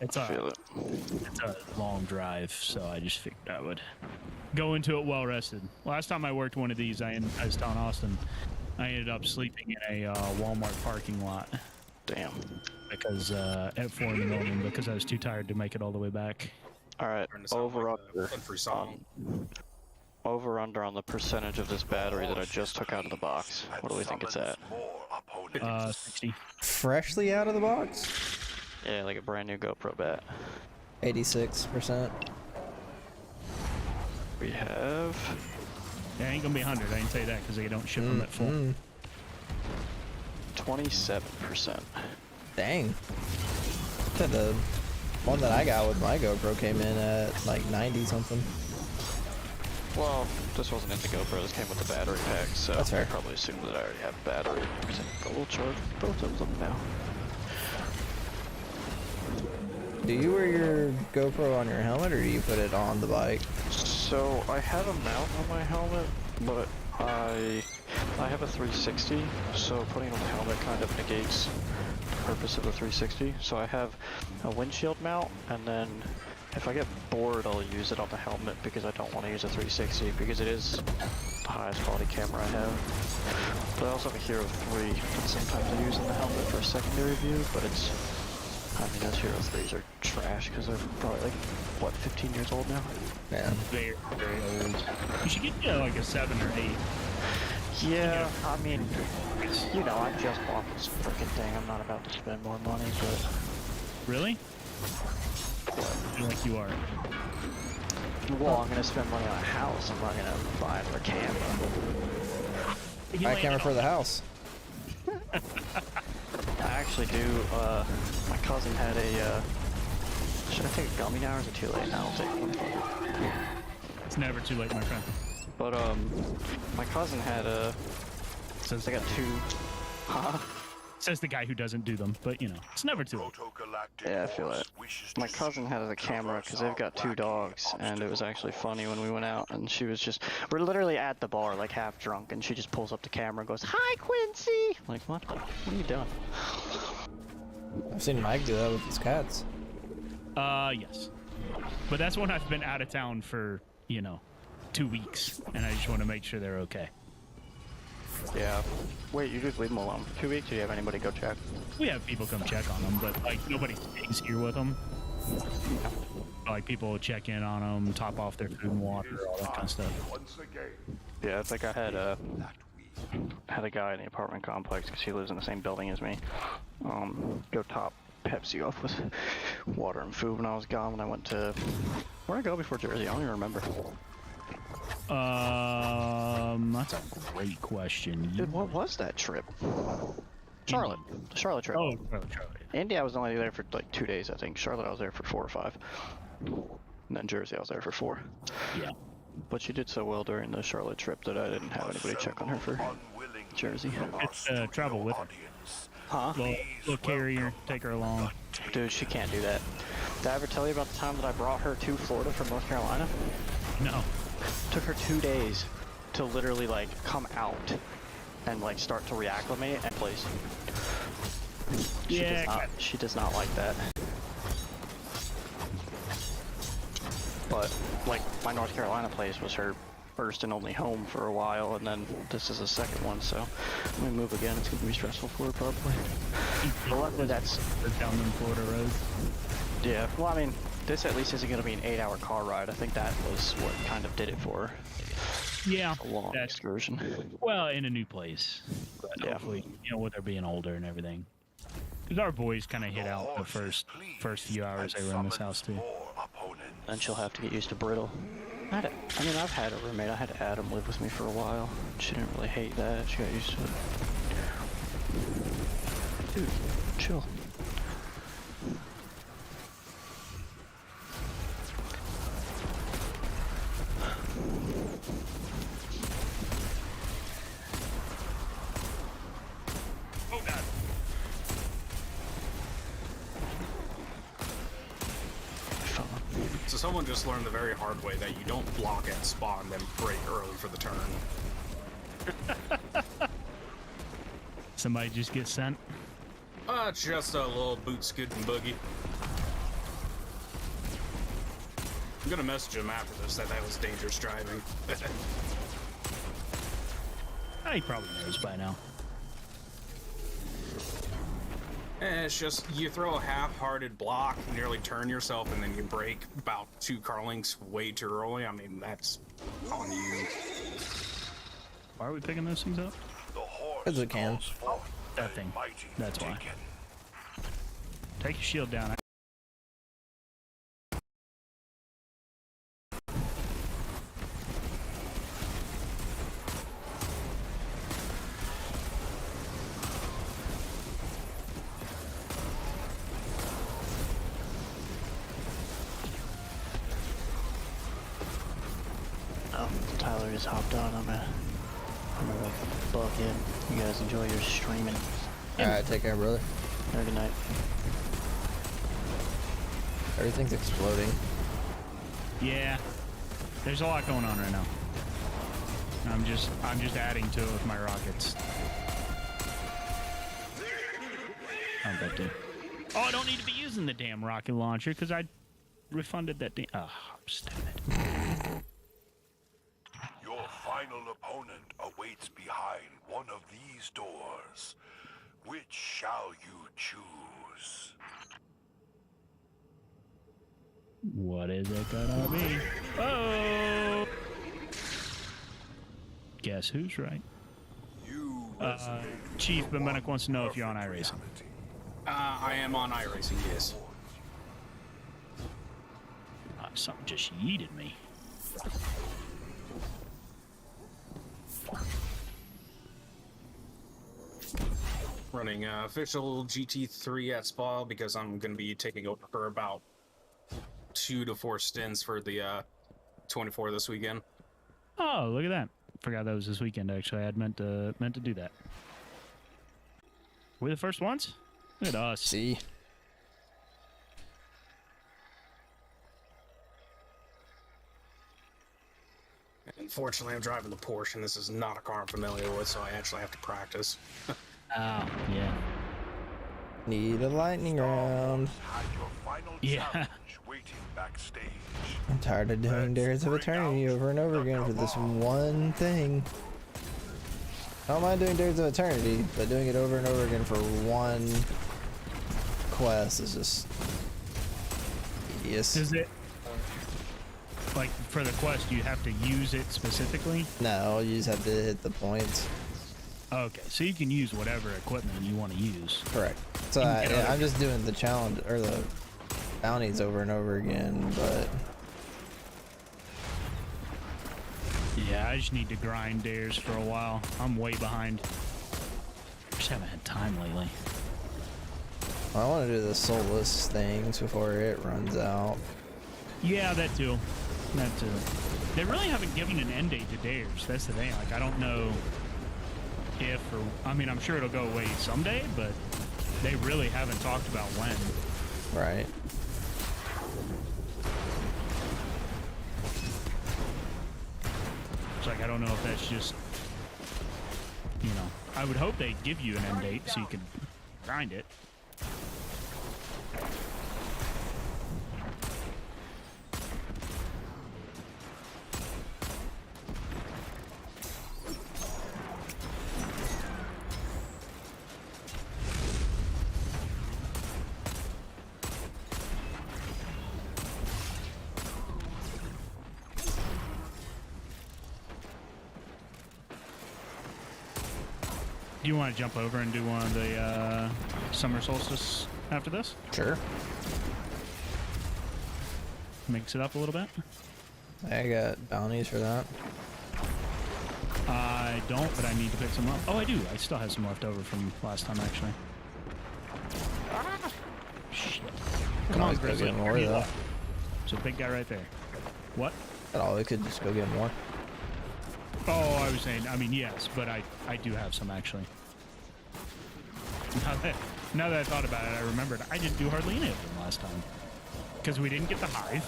It's Feel a, it. it's a long drive, so I just figured I would go into it well rested. Last time I worked one of these, I was telling Austin, I ended up sleeping in a Walmart parking lot Damn. because at 4 in the morning because I was too tired to make it all the way back. All right, Starting to sound over like a under. country song. Over under on the percentage of this battery that I just took out of the box. What do we think it's at? 60. Freshly out of the box? Yeah, like a brand new GoPro bat. 86%. We have Yeah, ain't gonna be 100. I can tell you that because they don't ship them at full. 27%. Dang. Said the one that I got with my GoPro came in at like 90 something. Well, this wasn't in the GoPro, this came with the battery pack, so That's fair. I probably assumed that I already have battery. So we'll charge both of them now. Do you wear your GoPro on your helmet or do you put it on the bike? So I have a mount on my helmet, but I have a 360, so putting it on the helmet kind of negates the purpose of the 360. So I have a windshield mount, and then if I get bored, I'll use it on the helmet because I don't want to use a 360 because it is the highest quality camera I have. But I also have a Hero 3 that sometimes I use on the helmet for a secondary view, but it's, I mean, those Hero 3s are trash because they're probably like, what, 15 years old now? Yeah. Very, very old. You should get like a 7 or 8. Yeah, I mean, you know, I just bought this freaking thing. I'm not about to spend more money, but Really? I feel like you are. well, I'm gonna spend money on a house. I'm not gonna buy another camera. My camera for the house. I actually do. My cousin had a. Should I take a gummy now, or is it too late? Now I'll take one. It's never too late, my friend. But my cousin had a. Says They got two. Huh? says the guy who doesn't do them, but you know, it's never too late. Yeah, I feel it. My cousin had a camera because they've got 2 dogs, and it was actually funny when we went out, and she was just, we're literally at the bar, like half drunk, and she just pulls up the camera and goes, "Hi, Quincy!" I'm like, what? What are you doing? I've seen Mike do that with his cats. Yes. But that's when I've been out of town for, you know, 2 weeks, and I just want to make sure they're okay. Yeah. Wait, you just leave them alone for 2 weeks, or do you have anybody go check? We have people come check on them, but like nobody stays here with them. Like people will check in on them, top off their food and water, all that kind of stuff. Yeah, it's like I had a guy in the apartment complex, because he lives in the same building as me, go top Pepsi off with water and food when I was gone. When I went to, where'd I go before Jersey? I don't even remember. That's a great question. Dude, what was that trip? Charlotte. The Charlotte trip. Oh, Charlotte. India, I was only there for like 2 days, I think. Charlotte, I was there for 4 or 5. And then Jersey, I was there for 4. Yeah. But she did so well during the Charlotte trip that I didn't have anybody check on her for Jersey. It's travel with her. Huh? Little carrier, take her along. Dude, she can't do that. Did I ever tell you about the time that I brought her to Florida from North Carolina? No. Took her 2 days to literally like come out and like start to reacclimate and place. She does not like that. But like my North Carolina place was her first and only home for a while, and then this is the second one, so when we move again it's gonna be stressful for her probably. But luckily that's down them Florida road. yeah. Well, I mean, this at least isn't gonna be an 8-hour car ride. I think that was what kind of did it for her. Yeah. A long excursion. Well, in a new place. But Yeah. hopefully, you know, with her being older and everything. Because our boys kind of hit out the first few hours they were in this house too. Then she'll have to get used to Brittle. I mean, I've had a roommate. I had Adam live with me for a while. She didn't really hate that. She got used to it. Dude, chill. Oh God. So someone just learned the very hard way that you don't block at spawn, then break early for the turn. Somebody just get sent. Just a little boot scooting boogie. I'm gonna message him after this that was dangerous driving. He probably knows by now. And it's just, you throw a half-hearted block, nearly turn yourself, and then you break about 2 car links way too early. I mean, that's on you. Why are we picking those things up? Because it can. That thing. That's why. Take your shield down. Oh, Tyler just hopped on. I'm gonna bug him. You guys enjoy your streaming. Alright, take care, brother. Have a good night. Everything's exploding. Yeah. There's a lot going on right now. I'm just adding to it with my rockets. How'd that do? Oh, I don't need to be using the damn rocket launcher because I refunded that damn. Oh, I'm stupid. Your final opponent awaits behind one of these doors. Which shall you choose? What is it gonna be? Oh! Guess who's right? You Chief Bemenik wants to know if you're on iRacing. I am on iRacing, yes. Something just yeeted me. Running official GT3 at Spa because I'm going to be taking over for about 2 to 4 stints for the 24 this weekend. Oh, look at that! Forgot that was this weekend. Actually, I had meant to do that. We're the first ones. Look at us. See? Unfortunately, I'm driving the Porsche, and this is not a car I'm familiar with, so I actually have to practice. Oh, yeah. Need a lightning round. had your final Yeah. challenge waiting backstage. I'm tired of doing Dares of Eternity over and over again for this one thing. I don't mind doing Dares of Eternity, but doing it over and over again for one quest is just tedious. Is it like for the quest? You have to use it specifically. No, you just have to hit the points. Okay, so you can use whatever equipment you want to use. Correct. So You can get other- I'm just doing the challenge or the bounties over and over again, but Yeah, I just need to grind dares for a while. I'm way behind. Just haven't had time lately. I want to do the soulless things before it runs out. Yeah, that too. That too. They really haven't given an end date to dares. That's the thing. Like, I don't know if or I mean, I'm sure it'll go away someday, but they really haven't talked about when. Right. It's like I don't know if that's just, you know, I would hope they give you an end date so you can grind it. Do you want to jump over and do one of the summer solstice after this? Sure. Mix it up a little bit? I got bounties for that. I don't, but I need to pick some up. Oh, I do. I still have some left over from last time, actually. Shit. Come on, always go Grizzly. get more, Give me though. left. It's a big guy right there. What? Oh, we could just go get more. Oh, I was saying, I mean, yes, but I do have some, actually. Now that I thought about it, I remembered I didn't do hardly any of them last time. Because we didn't get the hive,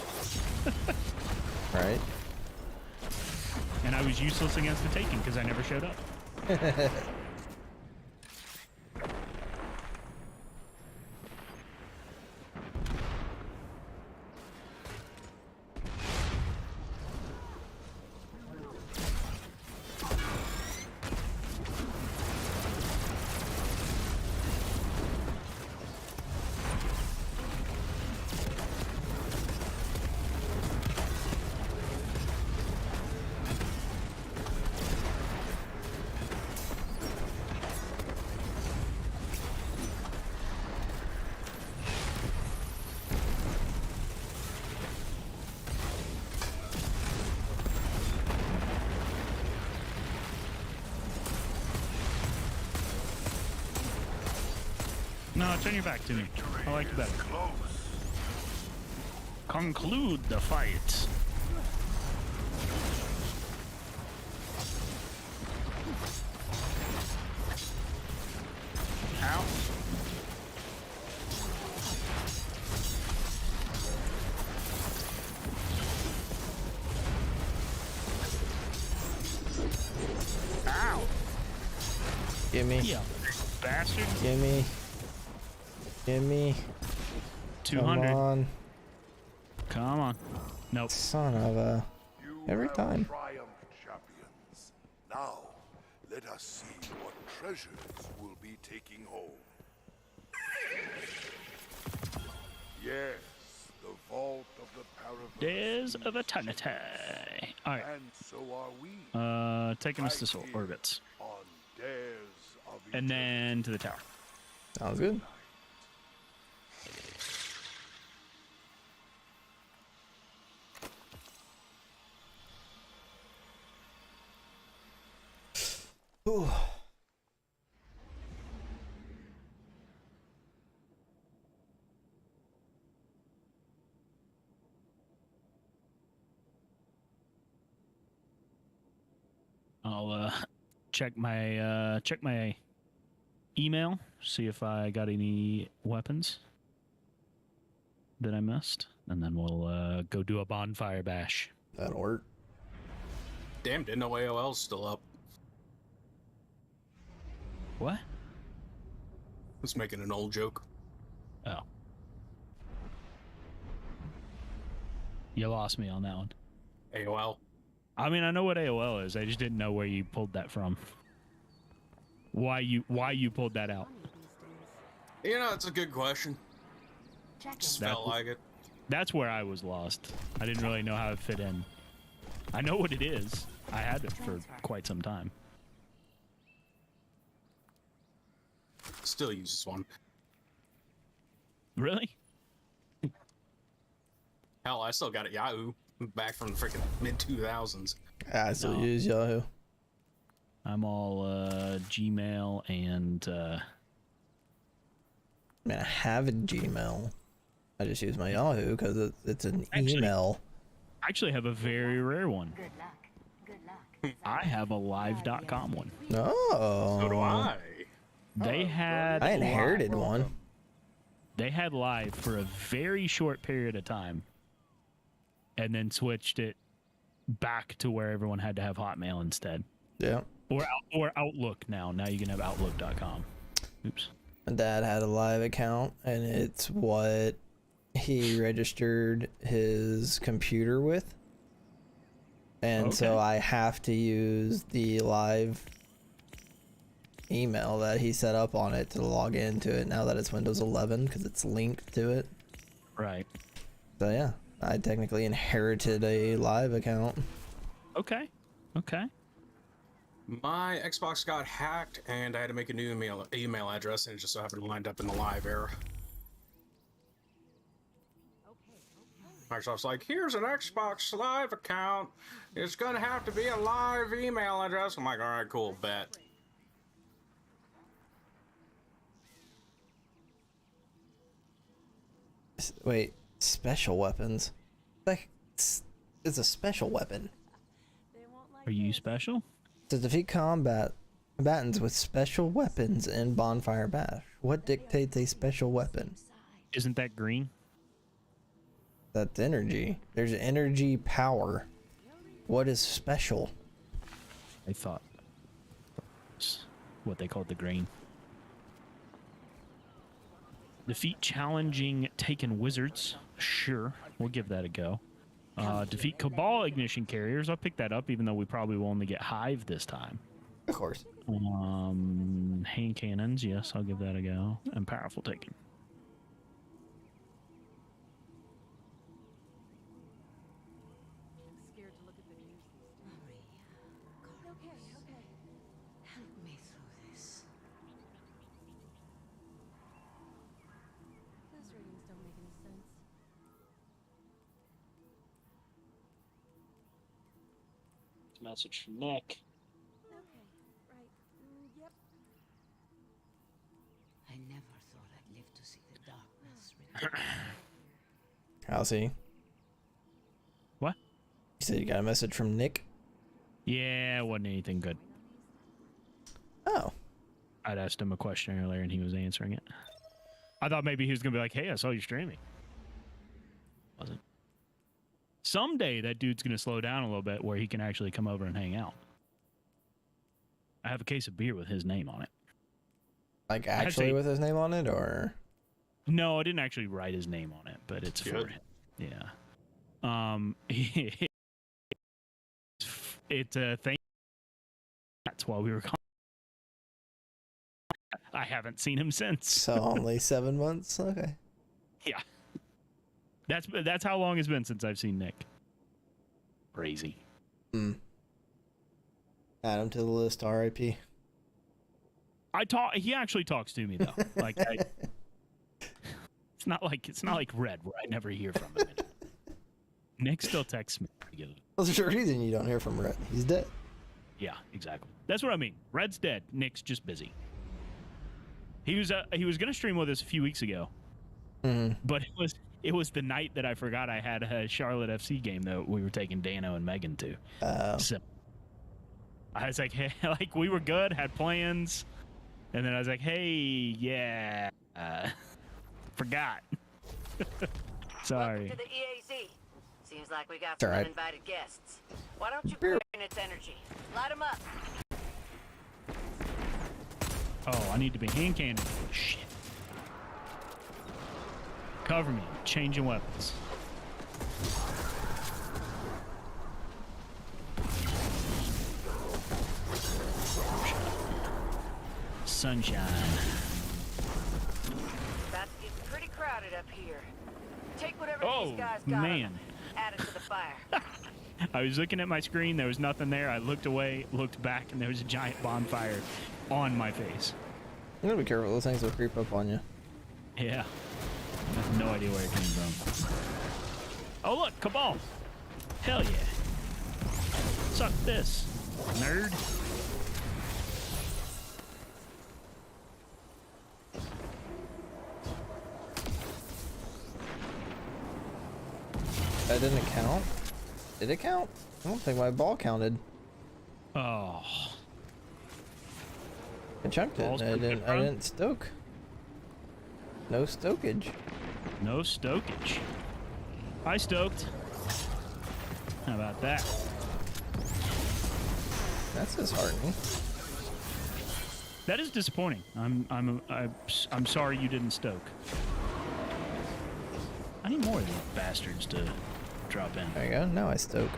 Right? and I was useless against the Taken because I never showed up. No, turn your back to me. I like you better. Close. Conclude the fight. Ow. Ow. Gimme. Yeah. Bastard. Gimme. Gimme. 200. Come on. Come on. Nope. Son of a. You Every have time. triumphed, champions. Now, let us see what treasures we'll be taking home. Yes, the vault of the Days of Paraverse. Eternity. Alright. And so are we. Taking us to right Soul here Orbits. On Dares of And then to the tower. Sounds good. Ooh. I'll check my email, see if I got any weapons that I missed, and then we'll go do a bonfire bash. That'll work. Damn, didn't know AOL's still up. What? Was making an old joke. Oh. You lost me on that one. AOL. I mean, I know what AOL is. I just didn't know where you pulled that from. Why you pulled that out? You know, it's a good question. Just That- felt like it. That's where I was lost. I didn't really know how it fit in. I know what it is. I had it for quite some time. Still uses one. Really? Hell, I still got it Yahoo back from the freaking mid 2000s. I still No. use Yahoo. I'm all Gmail and I mean, I have a Gmail. I just use my Yahoo because it's an Actually- email. I actually have a very rare one. Good luck. Good luck. I have a live.com one. Oh. So do I. They had I inherited live. one. They had live for a very short period of time and then switched it back to where everyone had to have Hotmail instead. Yeah. Or Outlook now. Now you can have Outlook.com. Oops. My dad had a live account, and it's what he registered his computer with. And so Okay. I have to use the live email that he set up on it to log into it now that it's Windows 11 because it's linked to it. Right. So yeah, I technically inherited a live account. Okay. Okay. My Xbox got hacked, and I had to make a new email address, and it just so happened to wind up in the live era. Microsoft's like, here's an Xbox Live account. It's gonna have to be a live email address. I'm like, all right, cool, bet. Wait, special weapons? Like, it's a special weapon. Are you special? To defeat combatants with special weapons in Bonfire Bash. What dictates a special weapon? Isn't that green? That's energy. There's energy power. What is special? I thought it's what they called the green. Defeat challenging Taken Wizards. Sure, we'll give that a go. Defeat Cabal Ignition Carriers. I'll pick that up, even though we probably will only get Hive this time. Of course. Hand Cannons. Yes, I'll give that a go. And Powerful Taken. Scared to look at the news these days. Okay, okay. Help me through this. Those readings don't make any sense. Message from Nick. Okay, right. Yep. I never thought I'd How's he? What? You said you got a message from Nick? Yeah, it wasn't anything good. Oh. I'd asked him a question earlier and he was answering it. I thought maybe he was gonna be like, "Hey, I saw you streaming." Wasn't. Someday that dude's gonna slow down a little bit where he can actually come over and hang out. I have a case of beer with his name on it. Like actually with his name on it, or? No, I didn't actually write his name on it, but it's for him. Yeah. It's a thing. That's why we were calling. I haven't seen him since. So only 7 months? Okay. Yeah. That's how long it's been since I've seen Nick. Crazy. Add him to the list, RIP. He actually talks to me though. Like it's not like Red where I never hear from him. Nick still texts me regularly. Well, there's a reason you don't hear from Red. He's dead. Yeah, exactly. That's what I mean. Red's dead. Nick's just busy. He was gonna stream with us a few weeks ago, but it was the night that I forgot I had a Charlotte FC game that we were taking Dano and Megan to. So I was like, hey, like we were good, had plans, and then I was like, hey, yeah, forgot. Sorry. Welcome to the EAZ. Seems like we got It's all some right. uninvited guests. Why don't you clear in its energy? Light them up. Oh, I need to be hand cannon. Shit. Cover me. Changing weapons. Sunshine. That's getting pretty crowded up here. Take whatever Oh, these guys got. man. Add it to the fire. I was looking at my screen. There was nothing there. I looked away, looked back, and there was a giant bonfire on my face. You gotta be careful. Those things will creep up on you. Yeah. I have no idea where it came from. Oh, look, Cabal. Hell yeah. Suck this, nerd. That didn't count? Did it count? I don't think my ball counted. Oh. I chunked it. Ball's I pretty didn't. good, I bro. didn't stoke. No stokage. No stokage. I stoked. How about that? That's disheartening. That is disappointing. I'm sorry you didn't stoke. I need more of these bastards to drop in. There you go. Now I stoke.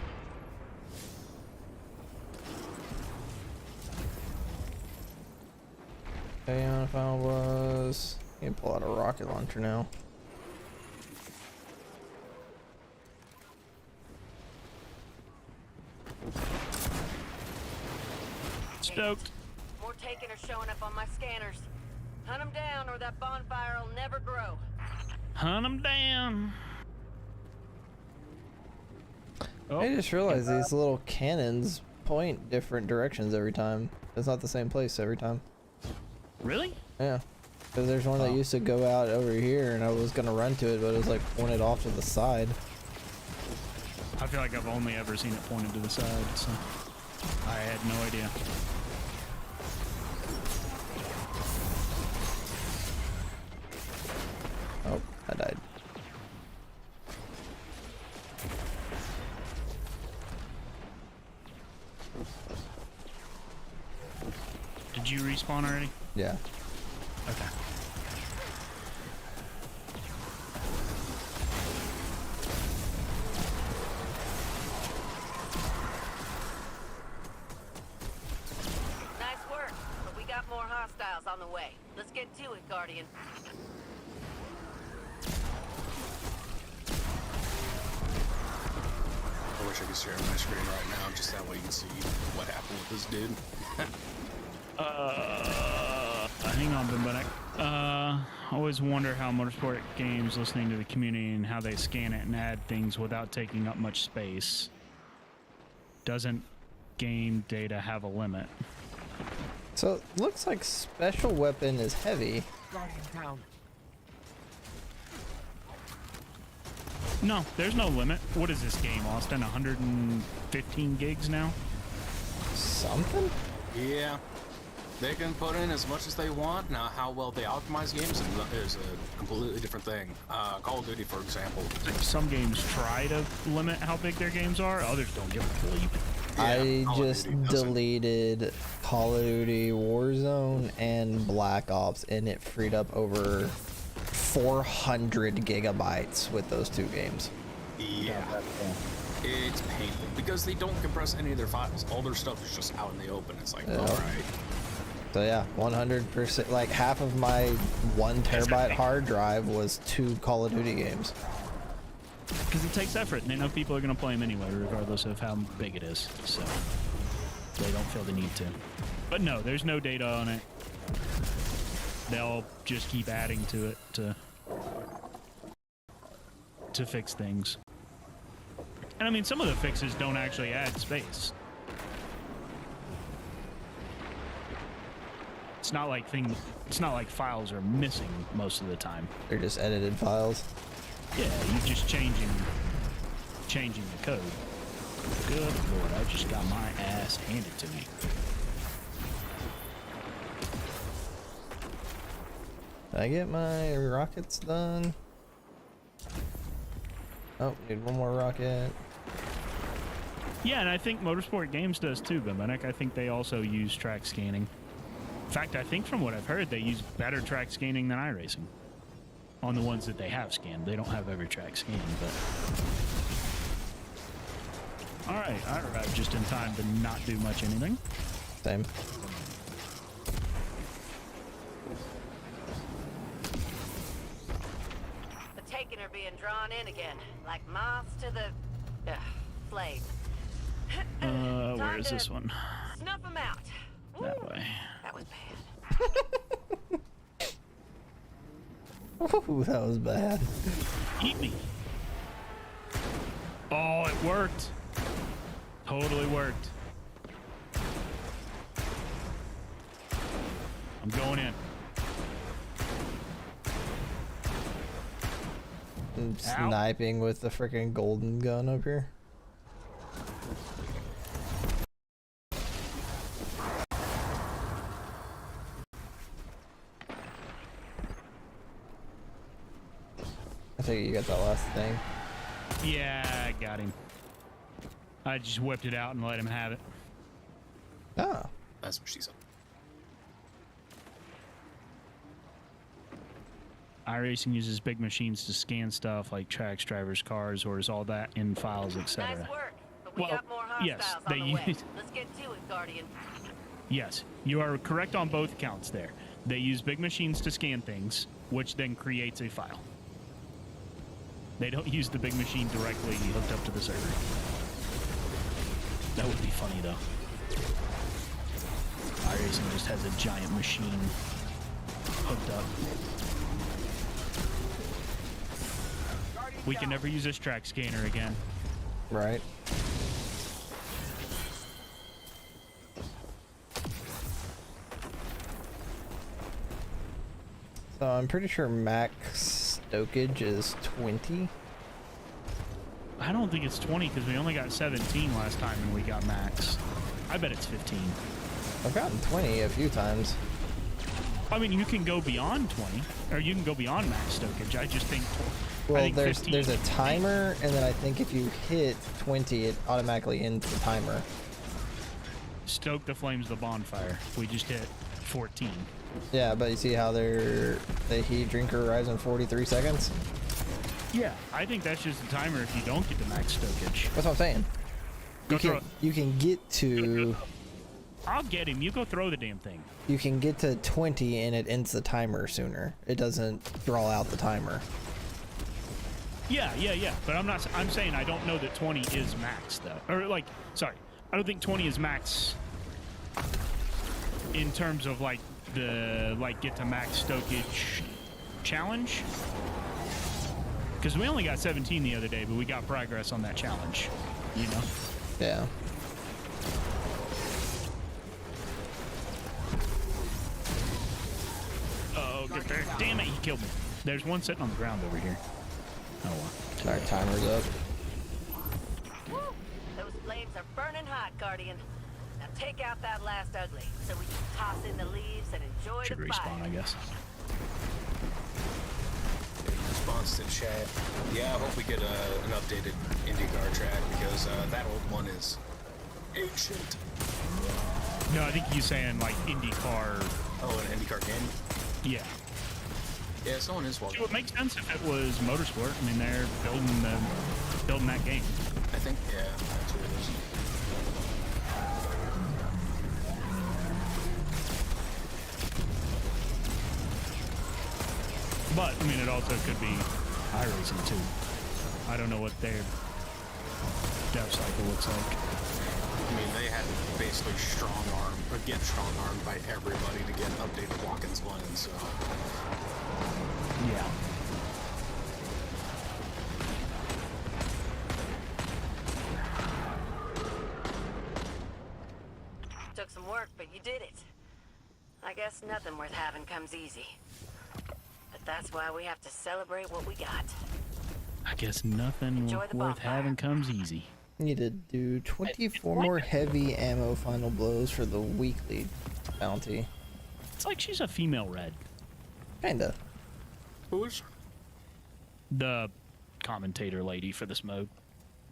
Okay, on final was. You can pull out a rocket launcher now. Stoked. More taken are showing up on my scanners. Hunt them down or that bonfire will never grow. Hunt them down. Oh, I just realized these little cannons point different directions every time. It's not the same place every time. really? Yeah. Because there's one that used to go out over here and I was gonna run to it, but it was like pointed off to the side. I feel like I've only ever seen it pointed to the side, so I had no idea. Oh, I died. Did you respawn already? Yeah. Okay. Nice work, but we got more hostiles on the way. Let's get to it, Guardian. I wish I could share my screen right now, just that way you can see what happened with this dude. Hang on, Bimbonek. I always wonder how motorsport games listening to the community and how they scan it and add things without taking up much space. Doesn't game data have a limit? So it looks like special weapon is heavy. Guardian down. No, there's no limit. What is this game, Austin? 115 gigs now? Something? Yeah. They can put in as much as they want. Now, how well they optimize games is a completely different thing. Call of Duty, for example. Some games try to limit how big their games are. Others don't give a bleep. I Call of just Duty doesn't. deleted Call of Duty Warzone and Black Ops, and it freed up over 400 gigabytes with those two games. Yeah. It's painful because they don't compress any of their files. All their stuff is just out in the open. It's like, Yeah. all right. So yeah, 100%. Like half of my 1 terabyte hard drive was 2 Call of Duty games. Because it takes effort, and they know people are going to play them anyway, regardless of how big it is. So they don't feel the need to. But no, there's no data on it. They'll just keep adding to it to fix things. And I mean, some of the fixes don't actually add space. It's not like files are missing most of the time. They're just edited files. Yeah, you're just changing the code. Good lord, I just got my ass handed to me. Did I get my rockets done? Oh, need one more rocket. Yeah, and I think Motorsport Games does too, Bimenek. I think they also use track scanning. In fact, I think from what I've heard, they use better track scanning than iRacing. On the ones that they have scanned. They don't have every track scanned, but... Alright, I arrived just in time to not do much anything. Same. The Taken are being drawn in again, like moths to the flame. Where Time is to this one? Snuff them out. That Woo, way. That was bad. Ooh, that was bad. Eat me. Oh, it worked. Totally worked. I'm going in. I'm Ow. sniping with the freaking golden gun up here. I think you got that last thing. Yeah, I got him. I just whipped it out and let him have it. Ah, That's what she said. iRacing uses big machines to scan stuff like tracks, drivers, cars, orders, all that in files, etc. Nice work, but we Well, got more hostiles yes, on they the way. use- Let's get to it, Guardian. Yes, you are correct on both counts there. They use big machines to scan things, which then creates a file. They don't use the big machine directly hooked up to the server. That would be funny though. iRacing just has a giant machine hooked up. We can never use this track scanner again. right. So I'm pretty sure max stokage is 20. I don't think it's 20 because we only got 17 last time and we got max. I bet it's 15. I've gotten 20 a few times. I mean, you can go beyond 20, or you can go beyond max stokage. I just think. I Well, think there's 15 a timer, and then I think if you hit 20, it automatically ends the timer. Stoke the flames, the bonfire. We just hit 14. Yeah, but you see how the heat drinker arrives in 43 seconds? Yeah, I think that's just the timer if you don't get the max stokage. That's what I'm saying. Go You throw can, you can get to I'll get him. You go throw the damn thing. you can get to 20 and it ends the timer sooner. It doesn't draw out the timer. Yeah. But I'm saying I don't know that 20 is max though. Or like, sorry, I don't think 20 is max in terms of like the get to max stokage challenge. Because we only got 17 the other day, but we got progress on that challenge. You know. Yeah. Oh, get there. Damn it, he killed me. There's one sitting on the ground over here. Oh, well. Our timer's up. Woo! Those flames are burning hot, Guardian. Now take out that last ugly, so we can toss in the leaves and enjoy Should the respawn, fire. I guess. Response to chat. Yeah, I hope we get an updated IndyCar track because that old one is ancient. No, I think he's saying like IndyCar. Oh, an IndyCar game? Yeah. Yeah, someone is welcome. It would make sense if it was motorsport. I mean, they're building that game. I think, yeah, that's what it is. But I mean, it also could be iRacing too. I don't know what their dev cycle looks like. I mean, they had to basically get strong armed by everybody to get updated Watkins Glen, so. Yeah. Took some work, but you did it. I guess nothing worth having comes easy. But that's why we have to celebrate what we got. I guess nothing Enjoy the worth bonfire. having comes easy. Need to do 24 more heavy ammo final blows for the weekly bounty. It's like she's a female red. Kinda. Who's? The commentator lady for this mode.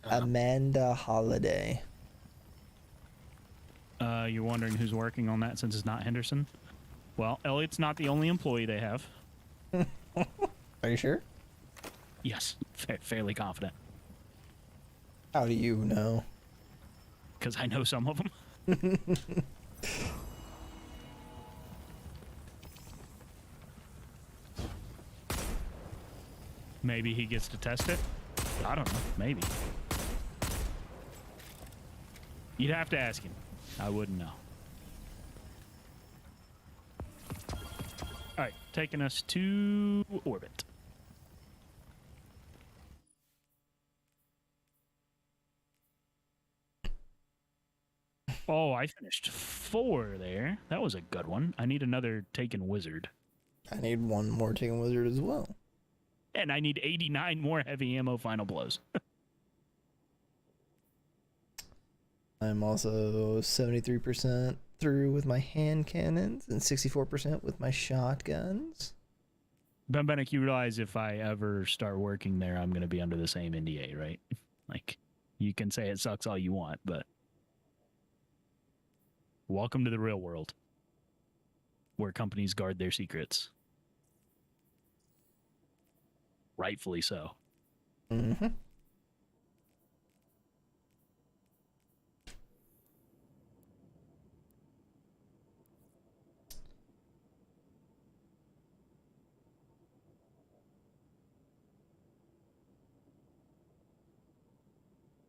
Amanda Holiday. You're wondering who's working on that since it's not Henderson? Well, Elliot's not the only employee they have. Are you sure? Yes, fairly confident. How do you know? Because I know some of them. Maybe he gets to test it? I don't know. Maybe. You'd have to ask him. I wouldn't know. Alright, taking us to orbit. Oh, I finished 4 there. That was a good one. I need another Taken Wizard. I need one more Taken Wizard as well. And I need 89 more heavy ammo final blows. I'm also 73% through with my hand cannons and 64% with my shotguns. Benbenek, you realize if I ever start working there, I'm going to be under the same NDA, right? Like, you can say it sucks all you want, but welcome to the real world, where companies guard their secrets. Rightfully so. Mm-hmm.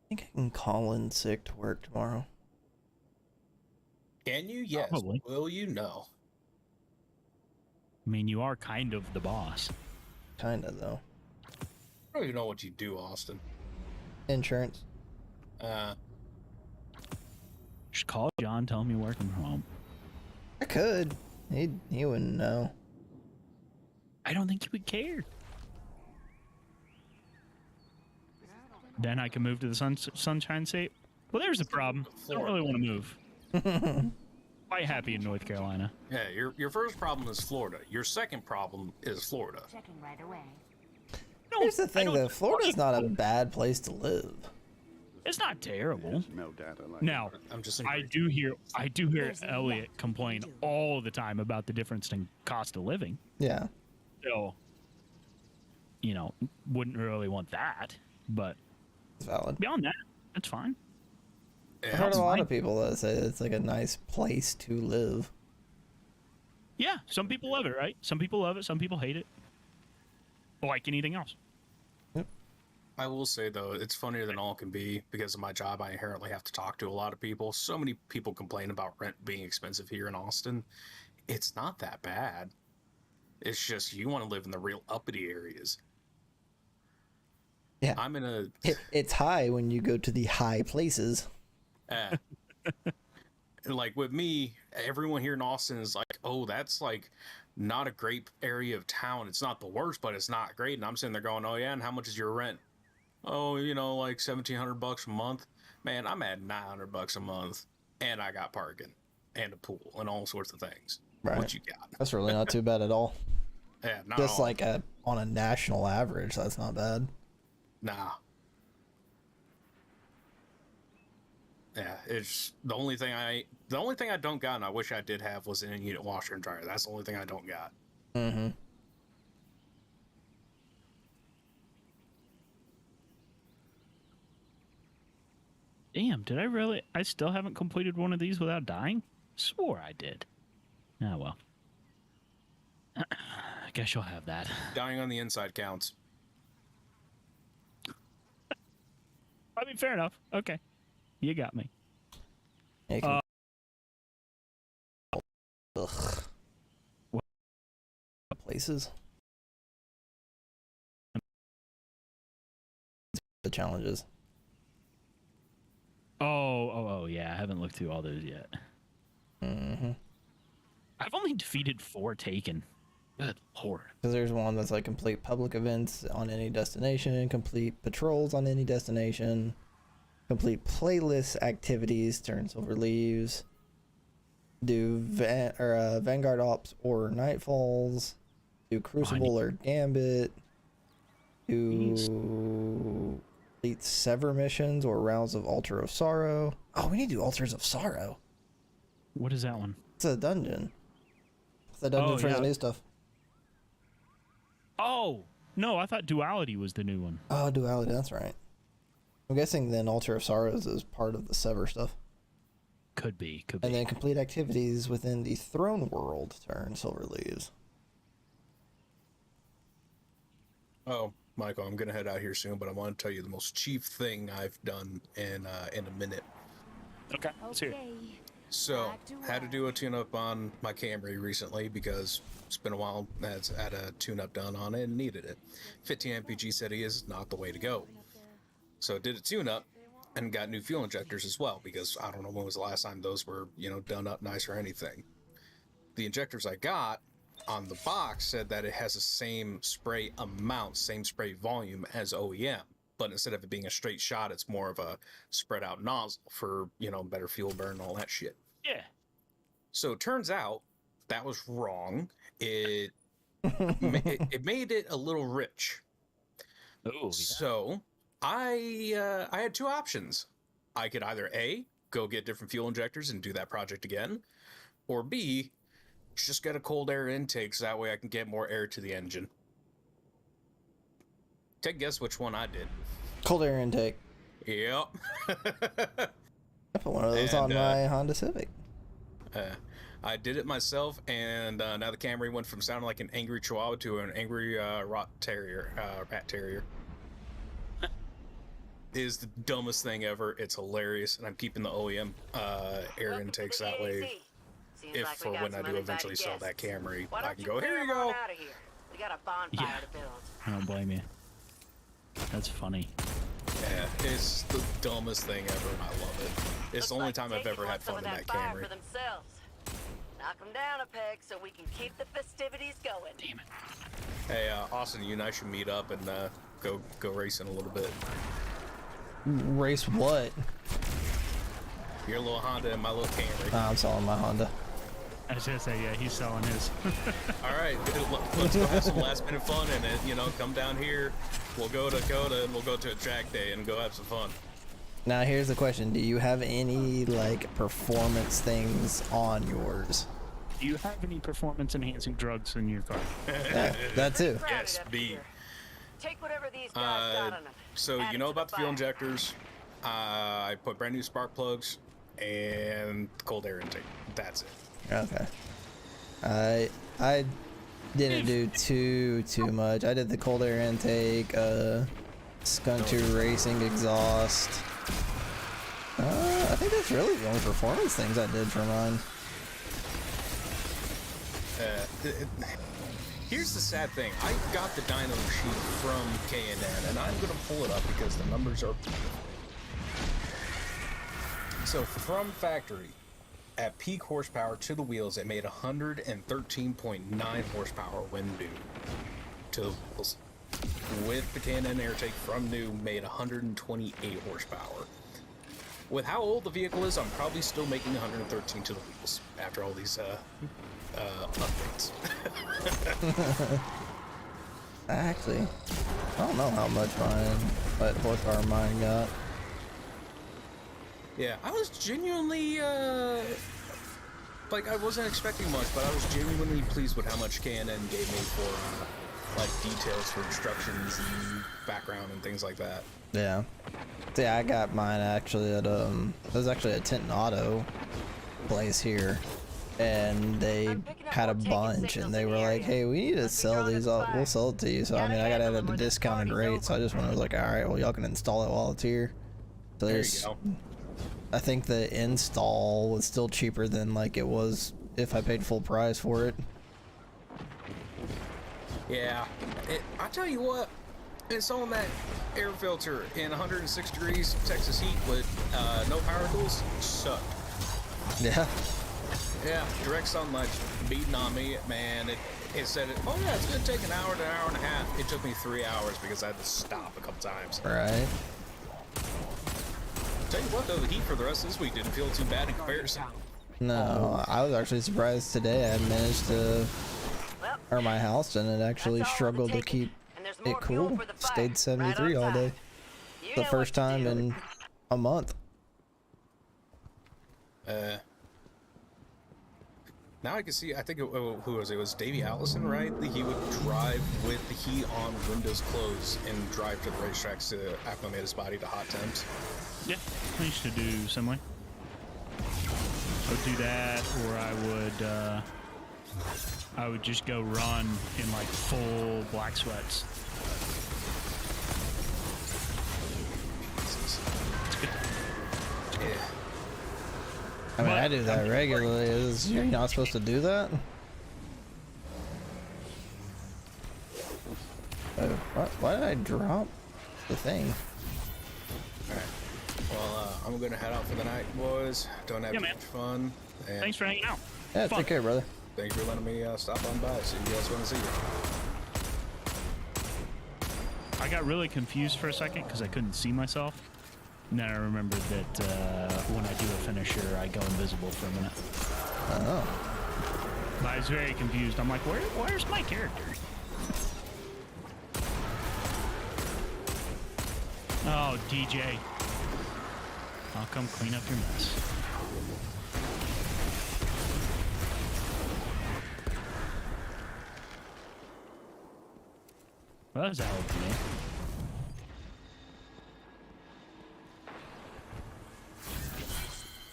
I think I can call in sick to work tomorrow. Can you? Yes. Probably. Will you? No. I mean, you are kind of the boss. Kinda, though. I don't even know what you do, Austin. Insurance. Just call John, tell him you're working from home. I could. He wouldn't know. I don't think he would care. Then I can move to the Sunshine State. Well, there's the problem. I don't really want to move. Quite happy in North Carolina. Yeah, your first problem is Florida. Your second problem is Florida. Checking right away. No, Here's the I thing, don't- though. Florida's not a bad place to live. It's not terrible. No data like Now, I'm just I do hear Elliot complain all the time about the difference in cost of living. Yeah. So, you know, wouldn't really want that. But It's valid. beyond that, that's fine. I've Yeah, heard a lot fine. of people that say it's like a nice place to live. Yeah, some people love it, right? Some people love it, some people hate it. Like anything else. I will say though, it's funnier than all can be because of my job. I inherently have to talk to a lot of people. So many people complain about rent being expensive here in Austin. It's not that bad. It's just you want to live in the real uppity areas. Yeah. I'm in a It's high when you go to the high places. and like with me, everyone here in Austin is like, oh, that's like not a great area of town. It's not the worst, but it's not great. And I'm sitting there going, oh yeah, and how much is your rent? oh, you know, like $1,700 a month. Man, I'm at $900 a month, and I got parking and a pool and all sorts of things. Right. What you got? That's really not too bad at all. Yeah, not Just all. like on a national average, that's not bad. Nah. Yeah, it's the only thing I don't got, and I wish I did have, was an in-unit washer and dryer. That's the only thing I don't got. Mm-hmm. Damn, did I really? I still haven't completed one of these without dying? Swore I did. Ah, well. I guess you'll have that. Dying on the inside counts. I mean, fair enough. Okay. You got me. Yeah, you can... Ugh. What? Places. The challenges. Oh, yeah. I haven't looked through all those yet. Mm-hmm. I've only defeated 4 Taken. Good lord. Because there's one that's like complete public events on any destination, complete patrols on any destination, complete playlist activities, turn silver leaves, do Vanguard Ops or Nightfalls, do Crucible or Gambit, do complete Sever missions or Rounds of Altar of Sorrow. Oh, we need to do Altars of Sorrow. What is that one? It's a dungeon. It's a dungeon for the new stuff. Oh, no, I thought Duality was the new one. Oh, Duality, that's right. I'm guessing then Altar of Sorrows is part of the Sever stuff. Could be. And then complete activities within the Throne World to earn silver leaves. Oh, Michael, I'm gonna head out here soon, but I want to tell you the most chief thing I've done in a minute. Okay, let's hear it. So, had to do a tune-up on my Camry recently because it's been a while that's had a tune-up done on it and needed it. 15 MPG said he is not the way to go. So did a tune-up and got new fuel injectors as well because I don't know when was the last time those were, you know, done up nice or anything. The injectors I got on the box said that it has the same spray amount, same spray volume as OEM. But instead of it being a straight shot, it's more of a spread out nozzle for, you know, better fuel burn and all that shit. Yeah. So it turns out that was wrong. It made it a little rich. Oh, yeah. So I had 2 options. I could either A, go get different fuel injectors and do that project again, or B, just get a cold air intake so that way I can get more air to the engine. Take a guess which one I did. Cold air intake. Yep. I put one of those on my Honda Civic. I did it myself, and now the Camry went from sounding like an angry Chihuahua to an angry rat terrier. It is the dumbest thing ever. It's hilarious, and I'm keeping the OEM air intakes that way. If for when I do eventually sell that Camry, I can go, here you go. We got a bonfire to build. I don't blame you. That's funny. Yeah, it's the dumbest thing ever, and I love it. It's the only time I've ever had fun in that Camry. For themselves. Knock them down a peg so we can keep the festivities going. Damn it. Hey, Austin, you and I should meet up and go racing a little bit. Race what? Your little Honda and my little Camry. I'm selling my Honda. I was gonna say, yeah, he's selling his. All right, let's go have some last minute fun in it. You know, come down here. We'll go to Coda and we'll go to a track day and go have some fun. Now here's the question: do you have any like performance things on yours? Do you have any performance enhancing drugs in your car? That too. Yes, B. Take whatever these guys got on them. So Add you it know to about the the fuel fire. injectors. I put brand new spark plugs and cold air intake. That's it. Okay. I didn't do too much. I did the cold air intake, Skunk2 racing exhaust. I think that's really the only performance things I did for mine. Here's the sad thing. I got the dyno sheet from K&N, and I'm going to pull it up because the numbers are... So from factory, at peak horsepower to the wheels, it made 113.9 horsepower when due to the wheels. with the Cannon Airtake from new made 128 horsepower. With how old the vehicle is, I'm probably still making 113 to the wheels after all these updates. Actually, I don't know how much what horsepower mine got. Yeah, I was genuinely, like, I wasn't expecting much, but I was genuinely pleased with how much Cannon gave me for, like, details for instructions and background and things like that. Yeah. See, I got mine actually at there's actually a Tintin Auto place here, and they had a bunch, and they were like, "Hey, we need to sell these. We'll sell it to you." So I mean, I got it at a discounted rate. So I just went, I was like, "All right, well, y'all can install it while it's here." So There there's, you go. I think the install was still cheaper than like it was if I paid full price for it. Yeah, I tell you what, installing that air filter in 106 degrees Texas heat with no power tools sucked. Yeah. Yeah, direct sunlight beating on me, man. It said, oh yeah, it's gonna take an hour to an hour and a half. It took me 3 hours because I had to stop a couple times. Right. Tell you what though, the heat for the rest of this week didn't feel too bad in comparison. No, I was actually surprised today. I managed to, or my house didn't actually struggle to keep it cool. Stayed 73 all day. The first time in a month. Now I can see, I think, who was it? It was Davey Allison, right? He would drive with the heat on, windows closed, and drive to the racetracks to acclimate his body to hot temps. Yeah, I used to do similar. I would do that, or I would just go run in like full black sweats. It's good. Yeah. I mean, I do that regularly. You're not supposed to do that? What? Why did I drop the thing? Alright. Well, I'm gonna head out for the night, boys. Don't have too much fun. And Thanks for hanging out. Yeah, Fun. take care, brother. thanks for letting me stop on by. See you guys want to see you. I got really confused for a second because I couldn't see myself. And then I remembered that when I do a finisher, I go invisible for a minute. Oh. But I was very confused. I'm like, where's my character? Oh, DJ. I'll come clean up your mess. Well, that was a hell of a game.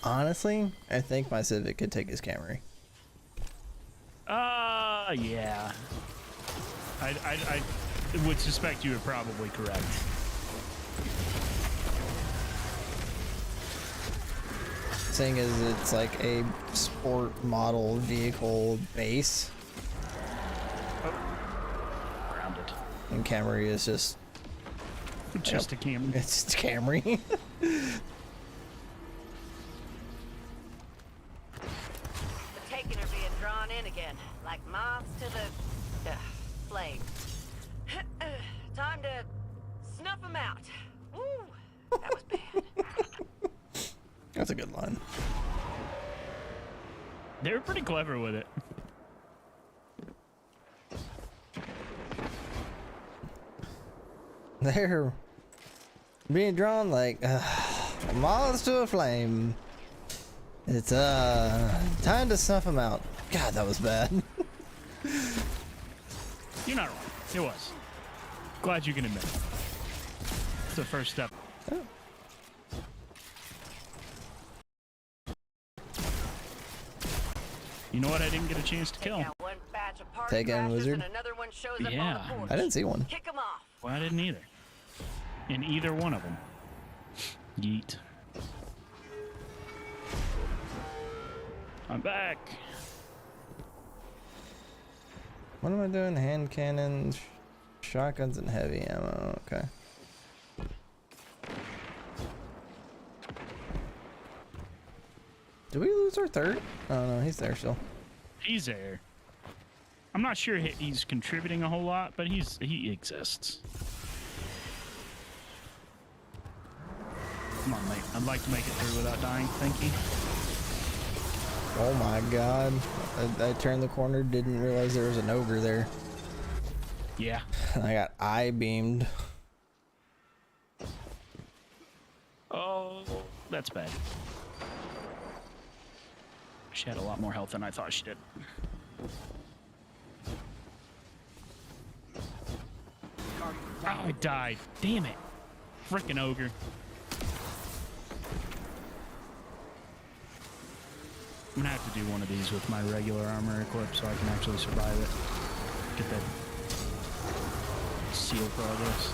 Honestly, I think my Civic could take his Camry. Yeah. I would suspect you were probably correct. Seeing as it's like a sport model vehicle base, Grounded. and Camry is just Just a Camry. it's Camry. The Taken are being drawn in again, like moths to the flame. Time to snuff them out. Woo, that was bad. That's a good line. They were pretty clever with it. They're being drawn like moths to a flame. It's time to snuff them out. God, that was bad. You're not wrong. It was. Glad you can admit it. It's the first step. You know what I didn't get a chance to kill? Take out one batch of party Taken crashers Wizard? and another one shows up Yeah. on the porch. I didn't see one. Kick 'em off. Well, I didn't either. In either one of them. Yeet. I'm back. What am I doing? Hand cannons, shotguns, and heavy ammo. Okay. Did we lose our third? Oh no, he's there still. He's there. I'm not sure he's contributing a whole lot, but he exists. Come on, mate. I'd like to make it through without dying. Thank you. Oh my god. I turned the corner, didn't realize there was an ogre there. Yeah. I got eye beamed. Oh, that's bad. She had a lot more health than I thought she did. Oh, I died. Damn it. Frickin' ogre. I'm gonna have to do one of these with my regular armor equipped so I can actually survive it. Get that seal progress.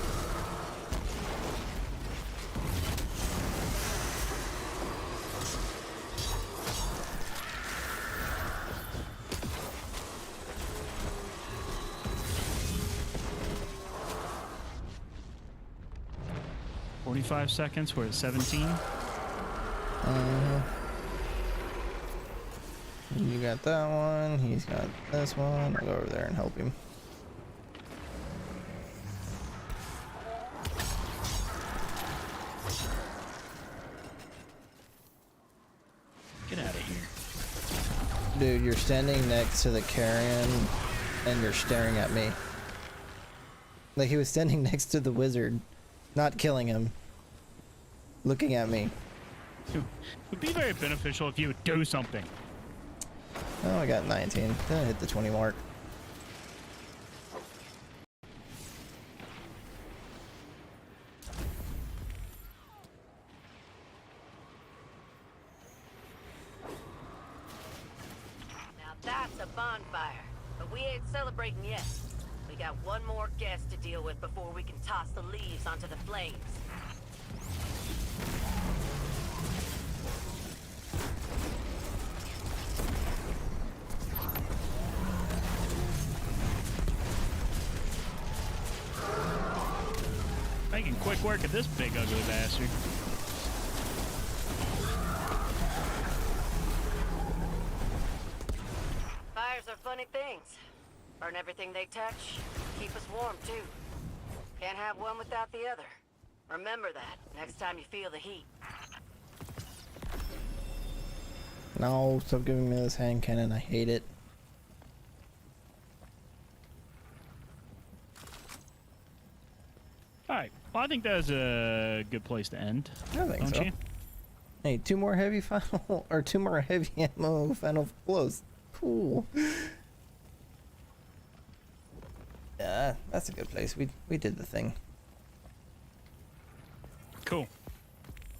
"45 seconds, we're at 17. You got that one, he's got this one. I'll go over there and help him. Get out of here. Dude, you're standing next to the carrion and you're staring at me. Like he was standing next to the wizard, not killing him, looking at me. It would be very beneficial if you would do something. Oh, I got 19. Didn't hit the 20 mark. Now that's a bonfire, but we ain't celebrating yet. We got one more guest to deal with before we can toss the leaves onto the flames. Making quick work of this big ugly bastard. Fires are funny things. Burn everything they touch. Keep us warm, too. Can't have one without the other. Remember that next time you feel the heat. No, stop giving me this hand cannon. I hate it. Alright, well I think that's a good place to end. I think Don't so. you? Hey, 2 more heavy final, or 2 more heavy ammo final blows. Cool. Yeah, that's a good place. We did the thing. Cool.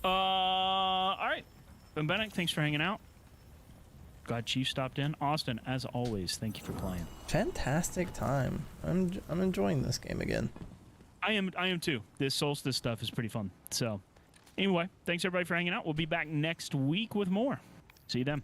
Alright. Bennett, thanks for hanging out. Glad Chief stopped in. Austin, as always, thank you for playing. Fantastic time. I'm enjoying this game again. I am too. This Solstice stuff is pretty fun. So, anyway, thanks everybody for hanging out. We'll be back next week with more. See you then.